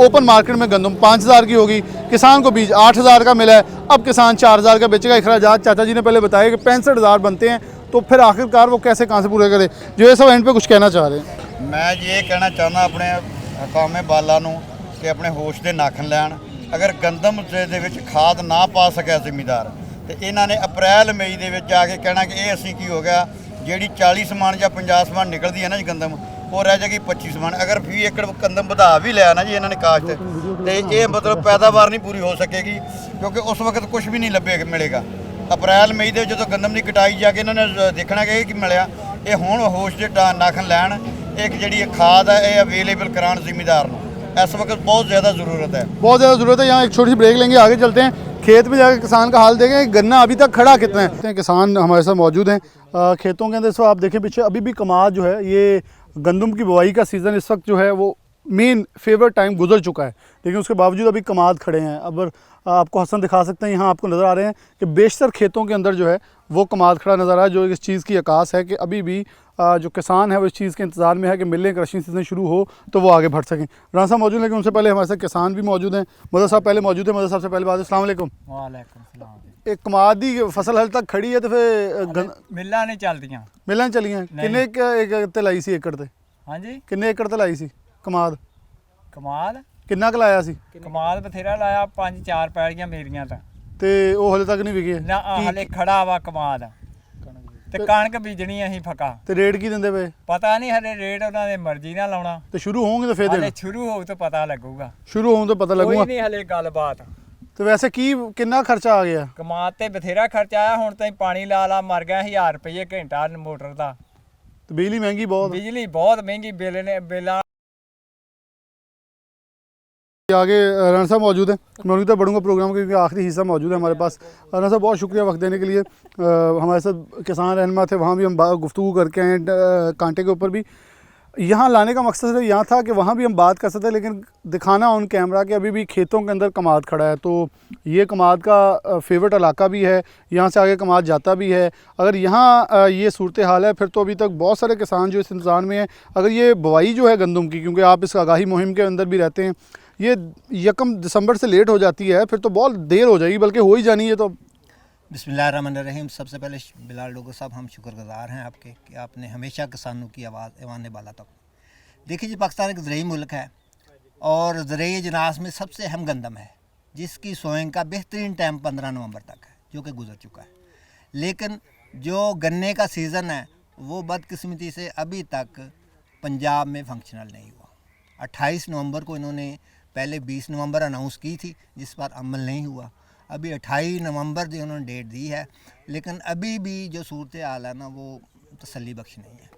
ओपन मार्केट में गंदम 5,000 की होगी, किसान को बीज 8,000 का मिला है, अब किसान 4,000 का बेचेगा। अखराजात चाचा जी ने पहले बताया कि 65,000 बनते हैं, तो फिर आखिरकार वो कैसे कहाँ से पूरे करे। जो ये सब एंड पे कुछ कहना चाह रहे हैं। मैं ये कहना चाहना अपने हकामे बाला नूं कि अपने होश ਦੇ ਨਾਖਣ ਲੈਣ। ਅਗਰ ਗੰਦਮ ਦੇ ਵਿੱਚ ਖਾਦ ਨਾ ਪਾ ਸਕਿਆ ਜ਼ਿਮੀਦਾਰ, ਤੇ ਇਹਨਾਂ ਨੇ ਅਪ੍ਰੈਲ ਮਈ ਦੇ ਵਿੱਚ ਆ ਕੇ ਕਹਿਣਾ ਕਿ ਇਹ ਅਸੀਂ ਕੀ ਹੋ ਗਿਆ, ਜਿਹੜੀ 40 ਸਮਾਨ ਜਾਂ 50 ਸਮਾਨ ਨਿਕਲਦੀ ਹੈ ਨਾ ਜੀ ਗੰਦਮ, ਉਹ ਰਹਿ ਜਾਏਗੀ 25 ਸਮਾਨ। ਅਗਰ ਫੀ ਏਕੜ ਗੰਦਮ ਵਧਾ ਵੀ ਲਿਆ ਨਾ ਜੀ ਇਹਨਾਂ ਨੇ ਕਾਸ਼ਤ, ਤੇ ਇਹ ਮਤਲਬ ਪੈਦਾਵਾਰ ਨਹੀਂ ਪੂਰੀ ਹੋ ਸਕੇਗੀ, ਕਿਉਂਕਿ ਉਸ ਵਕਤ ਕੁਝ ਵੀ ਨਹੀਂ ਲੱਭੇਗਾ ਮਿਲੇਗਾ। ਅਪ੍ਰੈਲ ਮਈ ਦੇ ਜਦੋਂ ਗੰਦਮ ਦੀ ਕਟਾਈ ਜਾ ਕੇ ਇਹਨਾਂ ਨੇ ਦੇਖਣਾ ਕਿ ਇਹ ਕੀ ਮਿਲਿਆ। ਇਹ ਹੁਣ ਹੋਸ਼ ਦੇ ਨਾਖਣ ਲੈਣ, ਇੱਕ ਜਿਹੜੀ ਖਾਦ ਹੈ ਇਹ ਅਵੇਲੇਬਲ करान ਜ਼ਿਮੀਦਾਰ ਨੂੰ इस वक्त बहुत ज़्यादा ज़रूरत है, बहुत ज़्यादा ज़रूरत है। यहाँ एक छोटी सी ब्रेक लेंगे, आगे चलते हैं, खेत में जाकर किसान का हाल देखें, गन्ना अभी तक खड़ा कितना है। किसान हमारे साथ मौजूद हैं खेतों के अंदर। इसको आप देखें पीछे अभी भी कमाद जो है, ये गंदम की बुआई का सीज़न इस वक्त जो है वो मेन फेवरेट टाइम गुजर चुका है, लेकिन उसके बावजूद अभी कमाद खड़े हैं। अब आपको हसन दिखा सकते हैं, यहाँ आपको नज़र आ रहे हैं कि बेशतर खेतों के अंदर जो है वो कमाद खड़ा नज़र आ रहा है, जो इस चीज़ की अकास है कि अभी भी जो किसान है वो इस चीज़ के इंतज़ार में है कि मिलें क्रशिंग सीजन शुरू हो तो वो आगे बढ़ सकें। राना साहब मौजूद हैं, लेकिन उनसे पहले हमारे साथ किसान भी मौजूद हैं। मदर साहब पहले मौजूद हैं। मदर साहब से पहले बात, अस्सलाम वालेकुम। वालेकुम सलाम। एक कमाद की फसल हल तक खड़ी है तो फिर मिल्लां नहीं चलदियां, मिलां चलियां किन्ने एक ते लाई सी एकड़ ते? हाँ जी, किन्ने एकड़ ते लाई सी कमाद? कमाल किन्ना क लाया सी? कमाल बथेरा लाया, 5-4 पैड़ियां मेरियां तां ते ਉਹ ਹਲੇ ਤੱਕ ਨਹੀਂ ਵਿਕੇ ना हले खड़ा वा कमाल ਤੇ ਕਣਕ ਬੀਜਣੀ ਅਸੀਂ ਫੱਕਾ। ਤੇ ਰੇਟ ਕੀ ਦਿੰਦੇ ਪਏ? ਪਤਾ ਨਹੀਂ ਹਲੇ ਰੇਟ ਉਹਨਾਂ ਦੇ ਮਰਜ਼ੀ ਨਾਲ ਲਾਉਣਾ, ਤੇ ਸ਼ੁਰੂ ਹੋਣਗੇ ਤਾਂ ਫੇਰ ਦੇਣਾ। ਹਲੇ ਸ਼ੁਰੂ ਹੋਊ ਤਾਂ ਪਤਾ ਲੱਗੂਗਾ, ਸ਼ੁਰੂ ਹੋਣ ਤੋਂ ਪਤਾ ਲੱਗੂਗਾ। ਕੋਈ ਨਹੀਂ ਹਲੇ ਗੱਲਬਾਤ। ਤੇ ਵੈਸੇ ਕੀ ਕਿੰਨਾ ਖਰਚਾ ਆ ਗਿਆ? ਕਮਾਦ ਤੇ ਬਥੇਰਾ ਖਰਚਾ ਆਇਆ, ਹੁਣ ਤਾਂ ਪਾਣੀ ਲਾ ਲਾ ਮਰ ਗਿਆ 1000 ਰੁਪਏ ਘੰਟਾ ਮੋਟਰ ਦਾ। ਤੇ ਬਿਜਲੀ ਮਹਿੰਗੀ ਬਹੁਤ, ਬਿਜਲੀ ਬਹੁਤ ਮਹਿੰਗੀ, ਬਿੱਲਾਂ आगे राना साहब मौजूद हैं। मैं उन्हीं तक बढ़ूंगा प्रोग्राम क्योंकि आखिरी हिस्सा मौजूद है हमारे पास। राना साहब बहुत शुक्रिया वक्त देने के लिए। हमारे साथ किसान रहनुमा थे, वहाँ भी हम गुफ्तगू करके आए कांटे के ऊपर भी। यहाँ लाने का मकसद सिर्फ यहाँ था कि वहाँ भी हम बात कर सकते, लेकिन दिखाना ऑन कैमरा कि अभी भी खेतों के अंदर कमाद खड़ा है। तो ये कमाद का फेवरेट इलाका भी है, यहाँ से आगे कमाद जाता भी है। अगर यहाँ ये सूरत हाल है, फिर तो अभी तक बहुत सारे किसान जो इस इंतज़ार में हैं। अगर ये बुआई जो है गंदम की, क्योंकि आप इस आगाही मुहिम के अंदर भी रहते हैं, ये 1 दिसंबर से लेट हो जाती है, फिर तो बहुत देर हो जाएगी, बल्कि हो ही जानी है। तो बिस्मिल्लाहिर्रहमानिर्रहीम। सबसे पहले बिलाल डोगर साहब, हम शुक्रगुजार हैं आपके कि आपने हमेशा किसानों की आवाज़ ऐवान बाला तक। देखिए जी, पाकिस्तान एक ज़रई मुल्क है और ज़रई अजनास में सबसे अहम गंदम है, जिसकी सोइंग का बेहतरीन टाइम 15 नवंबर तक है, जो कि गुजर चुका है। लेकिन जो गन्ने का सीज़न है वो बदकिस्मती से अभी तक पंजाब में फंक्शनल नहीं हुआ। 28 नवंबर को इन्होंने पहले 20 नवंबर अनाउंस की थी, जिस पर अमल नहीं हुआ। अभी 28 नवंबर जो उन्होंने डेट दी है, लेकिन अभी भी जो सूरत हाल है ना वो तसल्ली बख्श नहीं है।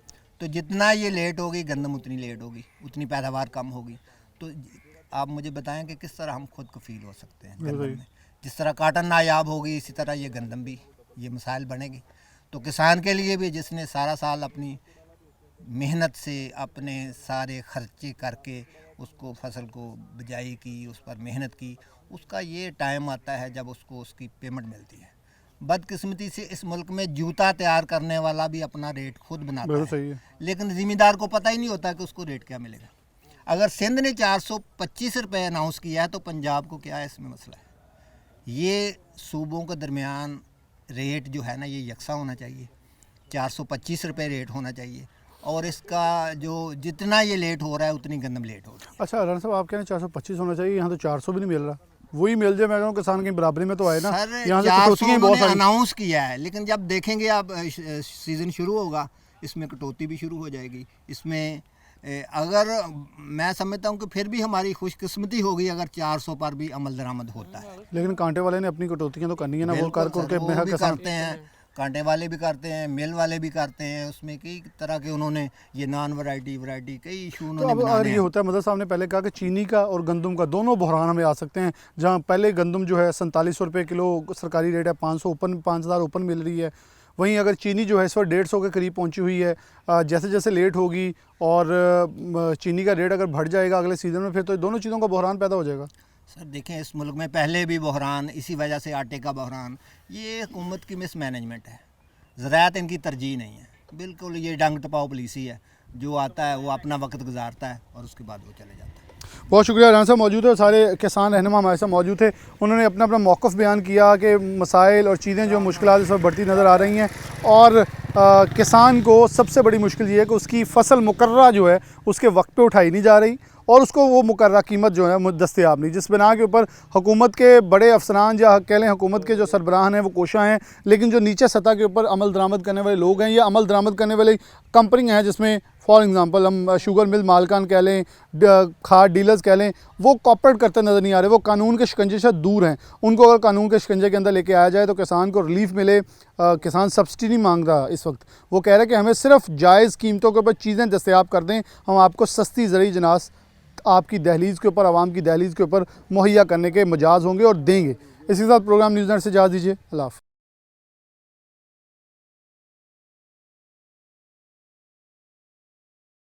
तो जितना ये लेट होगी गंदम उतनी लेट होगी, उतनी पैदावार कम होगी। तो आप मुझे बताएं कि किस तरह हम खुद को फील हो सकते हैं गंदम में, जिस तरह काटन नायाब होगी इसी तरह ये गंदम भी, ये मसाइल बनेगी। तो किसान के लिए भी, जिसने सारा साल अपनी मेहनत से अपने सारे खर्चे करके उसको फसल को बिजाई की, उस पर मेहनत की, उसका ये टाइम आता है जब उसको उसकी पेमेंट मिलती है। बदकिस्मती से इस मुल्क में जूता तैयार करने वाला भी अपना रेट खुद बनाता है, लेकिन ज़िम्मेदार को पता ही नहीं होता कि उसको रेट क्या मिलेगा। अगर सिंध ने 425 रुपये अनाउंस किया है तो पंजाब को क्या है इसमें मसला है? ये सूबों के दरमियान रेट जो है ना ये यकसा होना चाहिए, 425 रुपये रेट होना चाहिए, और इसका जो जितना ये लेट हो रहा है उतनी गंदम लेट हो रही है। अच्छा राणा साहब, आप कह रहे हैं 425 होना चाहिए, यहाँ तो 400 भी नहीं मिल रहा। वही मिल जाए, मैं कहूँ किसान की बराबरी में तो आए ना। सर यहाँ से 400 बहुत सारी अनाउंस किया है, लेकिन जब देखेंगे आप सीज़न शुरू होगा इसमें कटौती भी शुरू हो जाएगी। इसमें अगर मैं समझता हूँ कि फिर भी हमारी खुशकिस्मती होगी अगर 400 पर भी अमल दरामद होता है। लेकिन कांटे वाले ने अपनी कटौतियाँ तो करनी है ना, वो कर करके वो भी करते हैं, कांटे वाले भी करते हैं, मिल वाले भी करते हैं, उसमें कई तरह के उन्होंने ये नॉन वैरायटी कई इशू तो उन्होंने अब अगर ये होता है, मदद साहब ने पहले कहा कि चीनी का और गंदम का दोनों बहरान हमें आ सकते हैं। जहाँ पहले गंदम जो है 4700 रुपये किलो सरकारी रेट है, 500 ओपन 5000 ओपन मिल रही है। वहीं अगर चीनी जो है इस वक्त 150 के करीब पहुंची हुई है। जैसे जैसे लेट होगी और चीनी का रेट अगर बढ़ जाएगा अगले सीज़न में, फिर तो दोनों चीज़ों का बहरान पैदा हो जाएगा। सर देखें, इस मुल्क में पहले भी बहरान, इसी वजह से आटे का बहरान, ये हुकूमत की मिसमैनेजमेंट है, ज़राअत इनकी तरजीह नहीं है, बिल्कुल ये डंग टपाओ पॉलिसी है। जो आता है वो अपना वक्त गुजारता है और उसके बाद वो चले जाता है। बहुत शुक्रिया। राणा साहब मौजूद है, सारे किसान रहनुमा हमारे साथ मौजूद थे। उन्होंने अपना अपना मौक़िफ़ बयान किया कि मसाइल और चीज़ें जो मुश्किलात इस वक्त बढ़ती नज़र आ रही हैं, और किसान को सबसे बड़ी मुश्किल ये है कि उसकी फ़सल मुकर्ररा जो है उसके वक्त पे उठाई नहीं जा रही, और उसको वो मुकर्ररा कीमत जो है दस्तयाब नहीं, जिस बिना के ऊपर हुकूमत के बड़े अफसरान या कह लें हुकूमत के जो सरबराहान हैं वो कोशा हैं, लेकिन जो नीचे सतह के ऊपर अमल दरामद करने वाले लोग हैं या अमल दरामद करने वाली कंपनियाँ हैं, जिसमें फॉर एग्ज़ाम्पल हम शुगर मिल मालकान कह लें, खाद डीलर्स कह लें, वो कॉपरेट करते नज़र नहीं आ रहे। वो कानून के शिकंजे से दूर हैं। उनको अगर कानून के शिकंजे के अंदर लेके आया जाए तो किसान को रिलीफ मिले। किसान सब्सिडी नहीं मांग रहा इस वक्त, वो कह रहे हैं कि हमें सिर्फ जायज़ कीमतों के ऊपर चीज़ें दस्तयाब कर दें, हम आपको सस्ती ज़रूरी जनास आपकी दहलीज़ के ऊपर, आवाम की दहलीज़ के ऊपर मुहैया करने के मजाज होंगे और देंगे। इसी के साथ प्रोग्राम न्यूज़ नेट से इजाज़त दीजिए। अल्लाह हाफ़िज़।